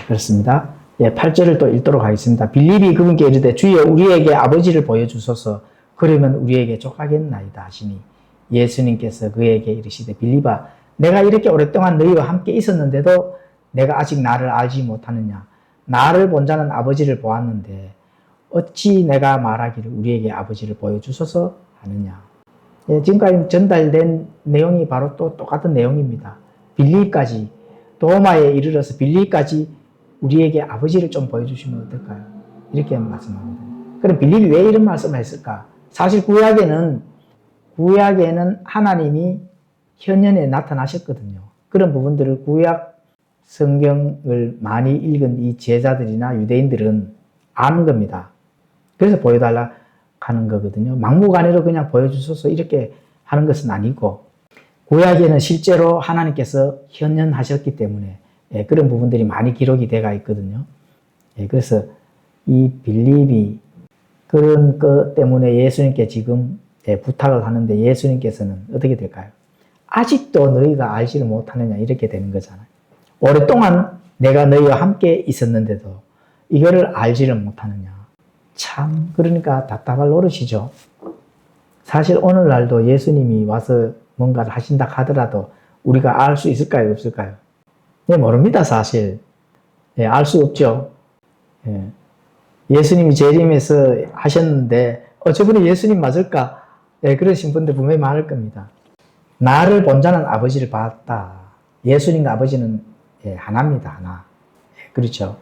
그렇습니다. 8절을 또 읽도록 하겠습니다. 빌립이 그분께 이르되 주여 우리에게 아버지를 보여주소서 그러면 우리에게 족하겠나이다 하시니 예수님께서 그에게 이르시되 빌립아 내가 이렇게 오랫동안 너희와 함께 있었는데도 내가 아직 나를 알지 못하느냐. 나를 본 자는 아버지를 보았는데 어찌 내가 말하기를 우리에게 아버지를 보여주소서 하느냐. 지금까지 전달된 내용이 바로 또 똑같은 내용입니다. 빌립까지 도마에 이르러서 빌립까지 우리에게 아버지를 좀 보여주시면 어떨까요? 이렇게 말씀합니다. 그럼 빌립이 왜 이런 말씀을 했을까? 사실 구약에는 하나님이 현현에 나타나셨거든요. 그런 부분들을 구약 성경을 많이 읽은 이 제자들이나 유대인들은 아는 겁니다. 그래서 보여달라 하는 거거든요. 막무가내로 그냥 보여주셔서 이렇게 하는 것은 아니고 구약에는 실제로 하나님께서 현현하셨기 때문에 그런 부분들이 많이 기록이 되어 있거든요. 그래서 이 빌립이 그런 것 때문에 예수님께 지금 부탁을 하는데 예수님께서는 어떻게 될까요? 아직도 너희가 알지를 못하느냐 이렇게 되는 거잖아요. 오랫동안 내가 너희와 함께 있었는데도 이거를 알지를 못하느냐. 참 그러니까 답답할 노릇이죠. 사실 오늘날도 예수님이 와서 뭔가를 하신다 하더라도 우리가 알 수 있을까요? 없을까요? 모릅니다 사실. 알 수 없죠. 예수님이 재림에서 하셨는데 저분이 예수님 맞을까? 그러신 분들 분명히 많을 겁니다. 나를 본 자는 아버지를 봤다. 예수님과 아버지는 하나입니다. 하나. 그렇죠.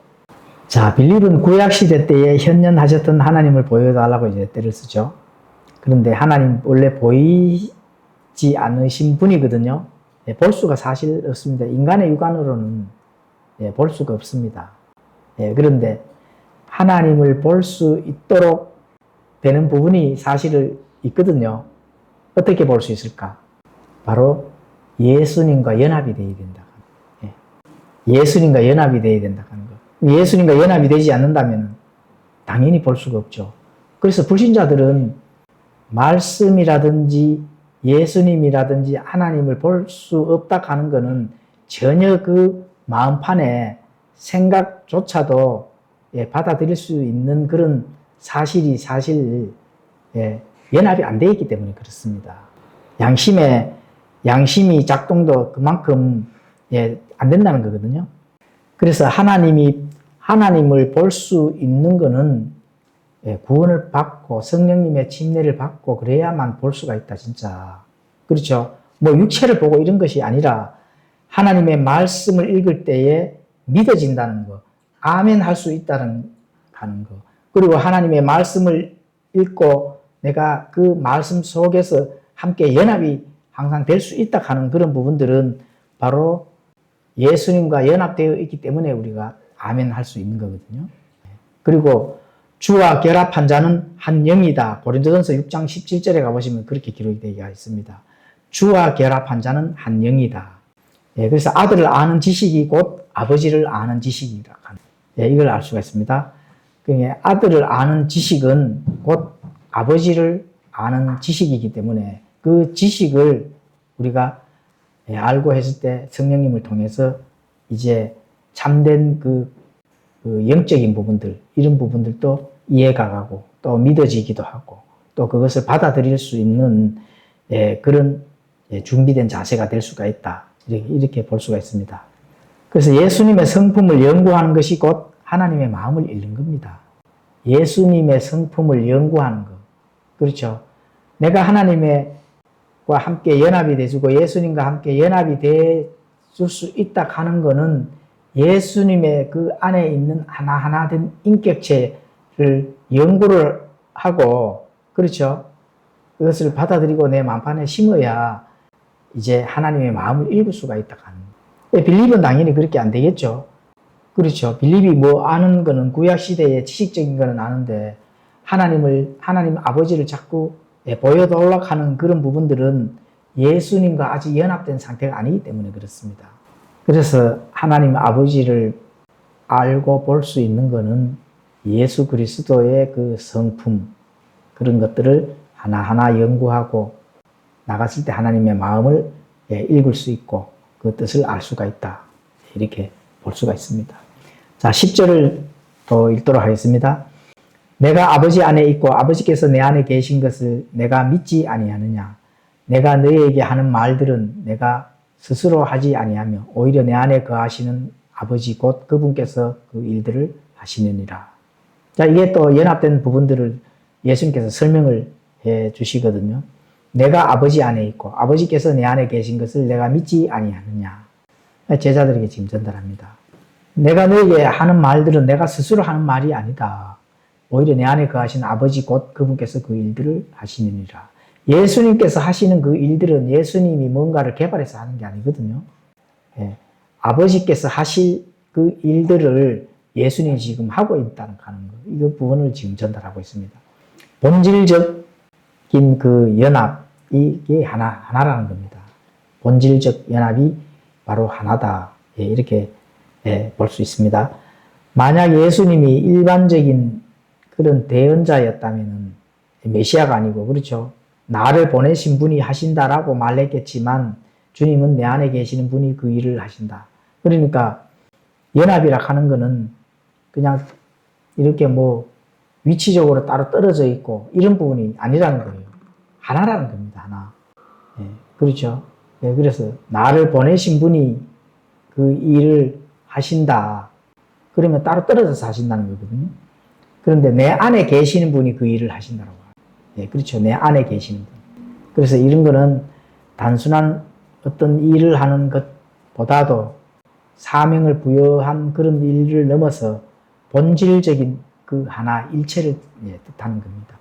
자, 빌립은 구약시대 때에 현현하셨던 하나님을 보여달라고 이제 때를 쓰죠. 그런데 하나님 원래 보이지 않으신 분이거든요. 볼 수가 사실 없습니다. 인간의 육안으로는 볼 수가 없습니다. 그런데 하나님을 볼 수 있도록 되는 부분이 사실 있거든요. 어떻게 볼 수 있을까? 바로 예수님과 연합이 되어야 된다. 예수님과 연합이 되어야 된다 하는 거. 예수님과 연합이 되지 않는다면 당연히 볼 수가 없죠. 그래서 불신자들은 말씀이라든지 예수님이라든지 하나님을 볼 수 없다 하는 것은 전혀 그 마음판에 생각조차도 받아들일 수 있는 그런 사실이 사실 연합이 안 되어 있기 때문에 그렇습니다. 양심이 작동도 그만큼 안 된다는 거거든요. 그래서 하나님을 볼 수 있는 거는 구원을 받고 성령님의 침례를 받고 그래야만 볼 수가 있다 진짜. 그렇죠. 뭐 육체를 보고 이런 것이 아니라 하나님의 말씀을 읽을 때에 믿어진다는 거, 아멘 할 수 있다는 하는 거. 그리고 하나님의 말씀을 읽고 내가 그 말씀 속에서 함께 연합이 항상 될 수 있다 하는 그런 부분들은 바로 예수님과 연합되어 있기 때문에 우리가 아멘 할 수 있는 거거든요. 그리고 주와 결합한 자는 한 영이다. 고린도전서 6장 17절에 가보시면 그렇게 기록이 되어 있습니다. 주와 결합한 자는 한 영이다. 그래서 아들을 아는 지식이 곧 아버지를 아는 지식이라 이걸 알 수가 있습니다. 아들을 아는 지식은 곧 아버지를 아는 지식이기 때문에 그 지식을 우리가 알고 했을 때 성령님을 통해서 이제 참된 그 영적인 부분들, 이런 부분들도 이해가 가고 또 믿어지기도 하고 또 그것을 받아들일 수 있는 그런 준비된 자세가 될 수가 있다. 이렇게 볼 수가 있습니다. 그래서 예수님의 성품을 연구하는 것이 곧 하나님의 마음을 읽는 겁니다. 예수님의 성품을 연구하는 것. 그렇죠. 내가 하나님과 함께 연합이 돼주고 예수님과 함께 연합이 돼줄 수 있다 하는 것은 예수님의 그 안에 있는 하나하나 된 인격체를 연구를 하고, 그렇죠. 그것을 받아들이고 내 마음판에 심어야 이제 하나님의 마음을 읽을 수가 있다 하는 거예요. 빌립은 당연히 그렇게 안 되겠죠. 그렇죠. 빌립이 뭐 아는 거는 구약시대의 지식적인 거는 아는데 하나님 아버지를 자꾸 보여달라고 하는 그런 부분들은 예수님과 아직 연합된 상태가 아니기 때문에 그렇습니다. 그래서 하나님 아버지를 알고 볼 수 있는 거는 예수 그리스도의 그 성품, 그런 것들을 하나하나 연구하고 나갔을 때 하나님의 마음을 읽을 수 있고 그 뜻을 알 수가 있다. 이렇게 볼 수가 있습니다. 자, 10절을 또 읽도록 하겠습니다. 내가 아버지 안에 있고 아버지께서 내 안에 계신 것을 내가 믿지 아니하느냐. 내가 너희에게 하는 말들은 내가 스스로 하지 아니하며 오히려 내 안에 거하시는 아버지 곧 그분께서 그 일들을 하시느니라. 자, 이게 또 연합된 부분들을 예수님께서 설명을 해 주시거든요. 내가 아버지 안에 있고 아버지께서 내 안에 계신 것을 내가 믿지 아니하느냐. 제자들에게 지금 전달합니다. 내가 너에게 하는 말들은 내가 스스로 하는 말이 아니다. 오히려 내 안에 거하신 아버지 곧 그분께서 그 일들을 하시느니라. 예수님께서 하시는 그 일들은 예수님이 뭔가를 개발해서 하는 게 아니거든요. 아버지께서 하실 그 일들을 예수님이 지금 하고 있다는 하는 거. 이 부분을 지금 전달하고 있습니다. 본질적인 그 연합, 이게 하나라는 겁니다. 본질적 연합이 바로 하나다. 이렇게 볼 수 있습니다. 만약 예수님이 일반적인 그런 대언자였다면 메시아가 아니고, 그렇죠. 나를 보내신 분이 하신다라고 말했겠지만 주님은 내 안에 계시는 분이 그 일을 하신다. 그러니까 연합이라 하는 거는 그냥 이렇게 뭐 위치적으로 따로 떨어져 있고 이런 부분이 아니라는 거예요. 하나라는 겁니다. 하나. 그렇죠. 그래서 나를 보내신 분이 그 일을 하신다. 그러면 따로 떨어져서 하신다는 거거든요. 그런데 내 안에 계시는 분이 그 일을 하신다고. 그렇죠. 내 안에 계시는 분. 그래서 이런 거는 단순한 어떤 일을 하는 것보다도 사명을 부여한 그런 일을 넘어서 본질적인 그 하나 일체를 뜻하는 겁니다.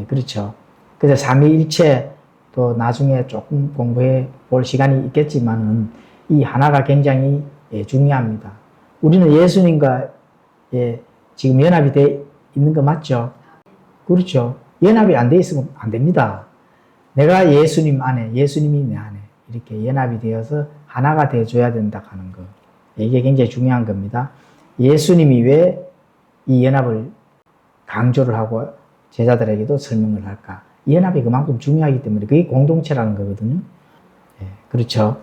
그렇죠. 그래서 삼위일체 또 나중에 조금 공부해 볼 시간이 있겠지만은 이 하나가 굉장히 중요합니다. 우리는 예수님과 지금 연합이 돼 있는 거 맞죠? 그렇죠. 연합이 안 돼 있으면 안 됩니다. 내가 예수님 안에, 예수님이 내 안에 이렇게 연합이 되어서 하나가 되어줘야 된다 하는 거. 이게 굉장히 중요한 겁니다. 예수님이 왜 이 연합을 강조를 하고 제자들에게도 설명을 할까? 이 연합이 그만큼 중요하기 때문에 그게 공동체라는 거거든요. 그렇죠.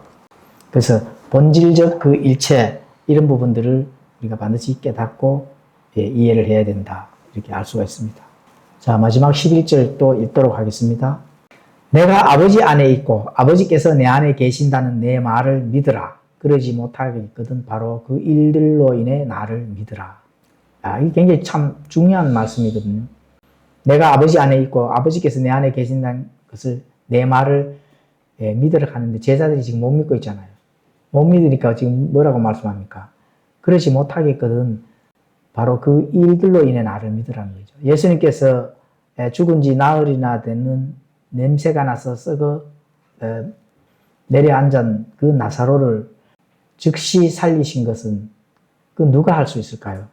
그래서 본질적 그 일체 이런 부분들을 우리가 반드시 깨닫고 이해를 해야 된다. 이렇게 알 수가 있습니다. 자, 마지막 11절 또 읽도록 하겠습니다. 내가 아버지 안에 있고 아버지께서 내 안에 계신다는 내 말을 믿으라. 그러지 못하겠거든 바로 그 일들로 인해 나를 믿으라. 이게 굉장히 참 중요한 말씀이거든요. 내가 아버지 안에 있고 아버지께서 내 안에 계신다는 것을 내 말을 믿으라 하는데 제자들이 지금 못 믿고 있잖아요. 못 믿으니까 지금 뭐라고 말씀합니까? 그러지 못하겠거든 바로 그 일들로 인해 나를 믿으라는 거죠. 예수님께서 죽은 지 나흘이나 되는 냄새가 나서 썩어 내려앉은 그 나사로를 즉시 살리신 것은 그 누가 할 수 있을까요?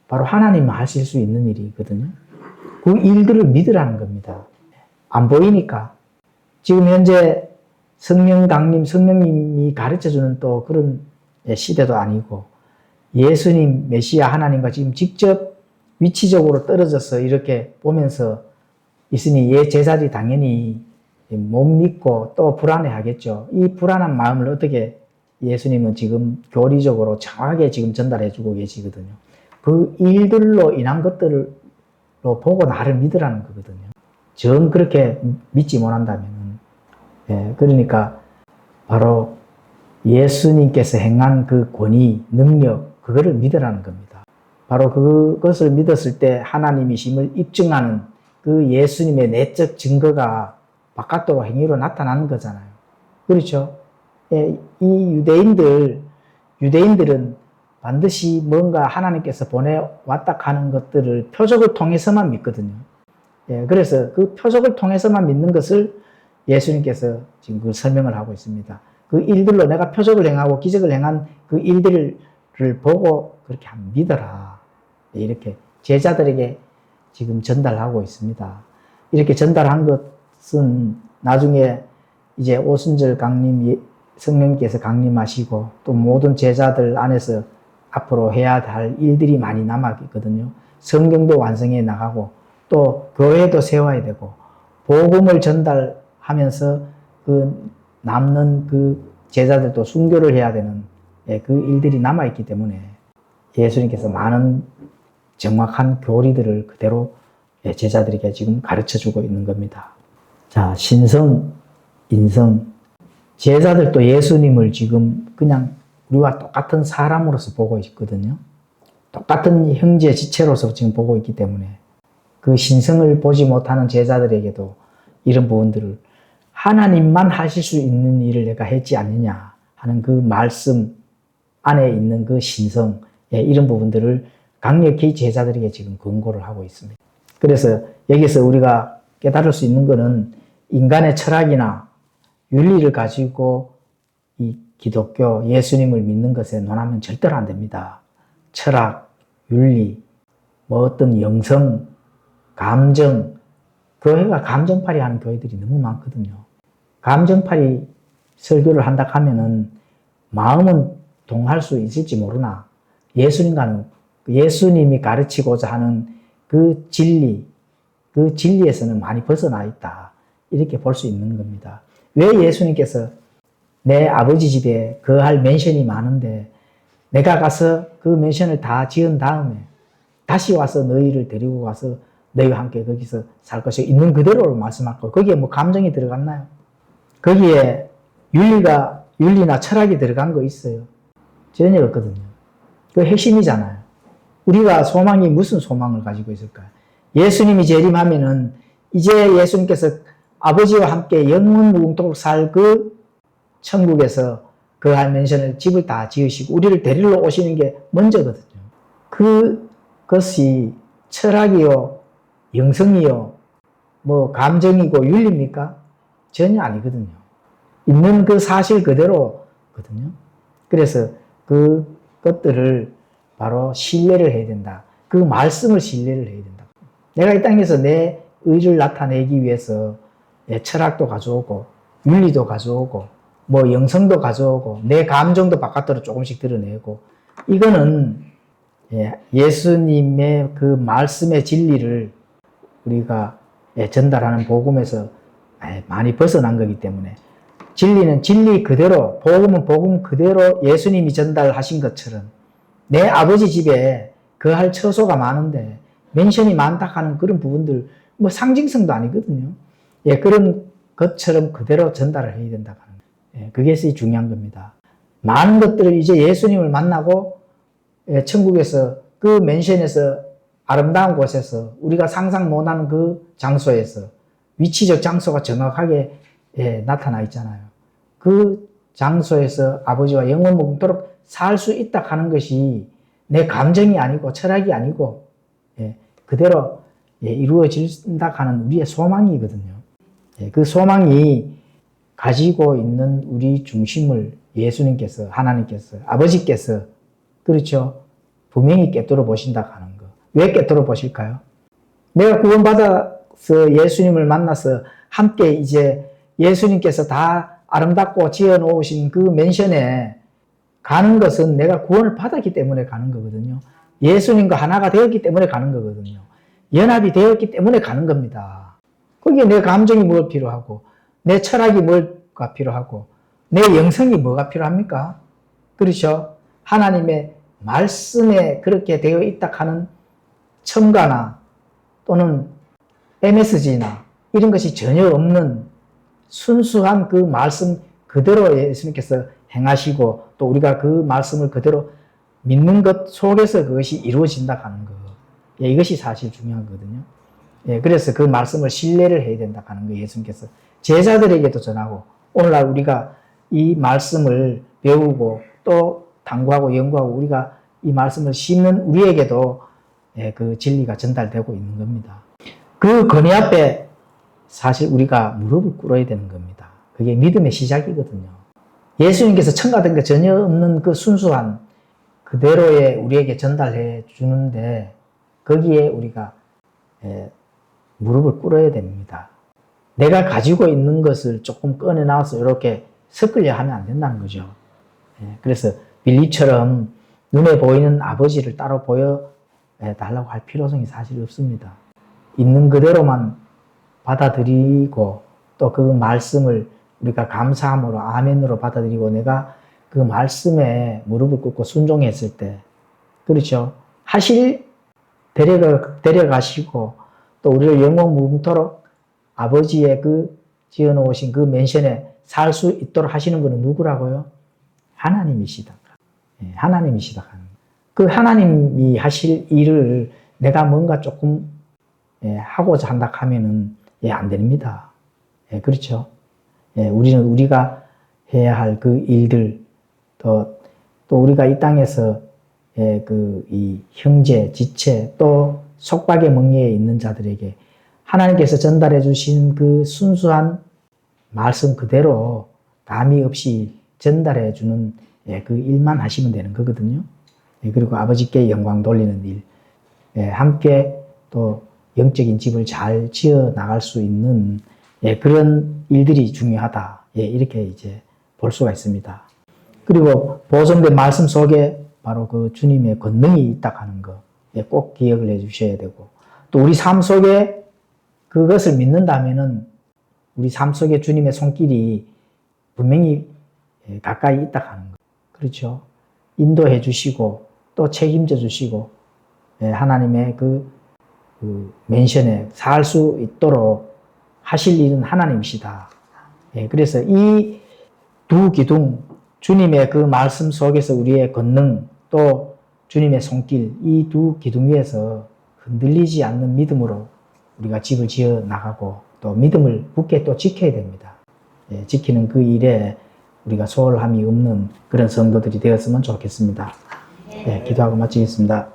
바로 하나님이 하실 수 있는 일이거든요. 그 일들을 믿으라는 겁니다. 안 보이니까. 지금 현재 성령님이 가르쳐주는 또 그런 시대도 아니고 예수님, 메시아 하나님과 지금 직접 위치적으로 떨어져서 이렇게 보면서 있으니 제자들이 당연히 못 믿고 또 불안해하겠죠. 이 불안한 마음을 어떻게 예수님은 지금 교리적으로 정확하게 지금 전달해 주고 계시거든요. 그 일들로 인한 것들로 보고 나를 믿으라는 거거든요. 정 그렇게 믿지 못한다면, 그러니까 바로 예수님께서 행한 그 권위, 능력, 그거를 믿으라는 겁니다. 바로 그것을 믿었을 때 하나님이심을 입증하는 그 예수님의 내적 증거가 바깥으로 행위로 나타나는 거잖아요. 그렇죠? 이 유대인들은 반드시 뭔가 하나님께서 보내왔다 하는 것들을 표적을 통해서만 믿거든요. 그래서 그 표적을 통해서만 믿는 것을 예수님께서 지금 그 설명을 하고 있습니다. 그 일들로 내가 표적을 행하고 기적을 행한 그 일들을 보고 그렇게 한번 믿어라. 이렇게 제자들에게 지금 전달하고 있습니다. 이렇게 전달한 것은 나중에 이제 오순절 강림, 성령께서 강림하시고 또 모든 제자들 안에서 앞으로 해야 할 일들이 많이 남아있거든요. 성경도 완성해 나가고 또 교회도 세워야 되고 복음을 전달하면서 그 남는 그 제자들도 순교를 해야 되는 그 일들이 남아있기 때문에 예수님께서 많은 정확한 교리들을 그대로 제자들에게 지금 가르쳐 주고 있는 겁니다. 자, 신성, 인성. 제자들도 예수님을 지금 그냥 우리와 똑같은 사람으로서 보고 있거든요. 똑같은 형제 지체로서 지금 보고 있기 때문에 그 신성을 보지 못하는 제자들에게도 이런 부분들을 하나님만 하실 수 있는 일을 내가 했지 않느냐 하는 그 말씀 안에 있는 그 신성, 이런 부분들을 강력히 제자들에게 지금 권고를 하고 있습니다. 그래서 여기서 우리가 깨달을 수 있는 것은 인간의 철학이나 윤리를 가지고 이 기독교, 예수님을 믿는 것에 논하면 절대로 안 됩니다. 철학, 윤리, 뭐 어떤 영성, 감정, 교회가 감정팔이 하는 교회들이 너무 많거든요. 감정팔이 설교를 한다 하면은 마음은 동할 수 있을지 모르나 예수님이 가르치고자 하는 그 진리, 그 진리에서는 많이 벗어나 있다. 이렇게 볼 수 있는 겁니다. 왜 예수님께서 내 아버지 집에 거할 맨션이 많은데 내가 가서 그 맨션을 다 지은 다음에 다시 와서 너희를 데리고 가서 너희와 함께 거기서 살 것이 있는 그대로 말씀할 거. 거기에 뭐 감정이 들어갔나요? 거기에 윤리나 철학이 들어간 거 있어요? 전혀 없거든요. 그 핵심이잖아요. 우리가 소망이 무슨 소망을 가지고 있을까요? 예수님이 재림하면은 이제 예수님께서 아버지와 함께 영원 무궁토록 살 그 천국에서 그 한 맨션을 집을 다 지으시고 우리를 데리러 오시는 게 먼저거든요. 그것이 철학이요, 영성이요, 뭐 감정이고 윤리입니까? 전혀 아니거든요. 있는 그 사실 그대로거든요. 그래서 그것들을 바로 신뢰를 해야 된다. 그 말씀을 신뢰를 해야 된다. 내가 이 땅에서 내 의를 나타내기 위해서 철학도 가져오고 윤리도 가져오고 뭐 영성도 가져오고 내 감정도 바깥으로 조금씩 드러내고 이거는 예수님의 그 말씀의 진리를 우리가 전달하는 복음에서 많이 벗어난 거기 때문에 진리는 진리 그대로, 복음은 복음 그대로 예수님이 전달하신 것처럼 내 아버지 집에 거할 처소가 많은데 맨션이 많다 하는 그런 부분들 뭐 상징성도 아니거든요. 그런 것처럼 그대로 전달을 해야 된다 하는 거예요. 그것이 중요한 겁니다. 많은 것들을 이제 예수님을 만나고 천국에서 그 맨션에서 아름다운 곳에서 우리가 상상 못하는 그 장소에서 위치적 장소가 정확하게 나타나 있잖아요. 그 장소에서 아버지와 영원 무궁토록 살 수 있다 하는 것이 내 감정이 아니고 철학이 아니고 그대로 이루어진다 하는 우리의 소망이거든요. 그 소망이 가지고 있는 우리 중심을 예수님께서, 하나님께서, 아버지께서 그렇죠. 분명히 꿰뚫어 보신다 하는 거. 왜 꿰뚫어 보실까요? 내가 구원받아서 예수님을 만나서 함께 이제 예수님께서 다 아름답고 지어 놓으신 그 맨션에 가는 것은 내가 구원을 받았기 때문에 가는 거거든요. 예수님과 하나가 되었기 때문에 가는 거거든요. 연합이 되었기 때문에 가는 겁니다. 거기에 내 감정이 뭘 필요하고, 내 철학이 뭐가 필요하고, 내 영성이 뭐가 필요합니까? 그렇죠? 하나님의 말씀에 그렇게 되어 있다 하는 첨가나 또는 MSG나 이런 것이 전혀 없는 순수한 그 말씀 그대로 예수님께서 행하시고 또 우리가 그 말씀을 그대로 믿는 것 속에서 그것이 이루어진다 하는 거. 예, 이것이 사실 중요하거든요. 예, 그래서 그 말씀을 신뢰를 해야 된다 하는 거 예수님께서 제자들에게도 전하고 오늘날 우리가 이 말씀을 배우고 또 당구하고 연구하고 우리가 이 말씀을 심는 우리에게도 예, 그 진리가 전달되고 있는 겁니다. 그 권위 앞에 사실 우리가 무릎을 꿇어야 되는 겁니다. 그게 믿음의 시작이거든요. 예수님께서 첨가된 게 전혀 없는 그 순수한 그대로의 우리에게 전달해 주는데 거기에 우리가 무릎을 꿇어야 됩니다. 내가 가지고 있는 것을 조금 꺼내 나와서 이렇게 섞으려 하면 안 된다는 거죠. 그래서 빌립처럼 눈에 보이는 아버지를 따로 보여달라고 할 필요성이 사실 없습니다. 있는 그대로만 받아들이고 또 그 말씀을 우리가 감사함으로 아멘으로 받아들이고 내가 그 말씀에 무릎을 꿇고 순종했을 때 그렇죠. 데려가시고 또 우리를 영원 무궁토록 아버지의 그 지어놓으신 그 맨션에 살 수 있도록 하시는 분은 누구라고요? 하나님이시다. 예, 하나님이시다. 그 하나님이 하실 일을 내가 뭔가 조금 하고자 한다 하면은 안 됩니다. 그렇죠. 우리가 해야 할 그 일들 또 우리가 이 땅에서 이 형제, 지체 또 속박의 멍에에 있는 자들에게 하나님께서 전달해 주신 그 순수한 말씀 그대로 감이 없이 전달해 주는 그 일만 하시면 되는 거거든요. 그리고 아버지께 영광 돌리는 일, 함께 또 영적인 집을 잘 지어 나갈 수 있는 그런 일들이 중요하다. 이렇게 이제 볼 수가 있습니다. 그리고 보존된 말씀 속에 바로 그 주님의 권능이 있다 하는 거 꼭 기억을 해 주셔야 되고 또 우리 삶 속에 그것을 믿는다면은 우리 삶 속에 주님의 손길이 분명히 가까이 있다 하는 거. 그렇죠. 인도해 주시고 또 책임져 주시고 하나님의 그 맨션에 살 수 있도록 하실 일은 하나님이시다. 그래서 이 두 기둥 주님의 그 말씀 속에서 우리의 권능 또 주님의 손길 이 두 기둥 위에서 흔들리지 않는 믿음으로 우리가 집을 지어 나가고 또 믿음을 굳게 또 지켜야 됩니다. 지키는 그 일에 우리가 소홀함이 없는 그런 성도들이 되었으면 좋겠습니다. 기도하고 마치겠습니다.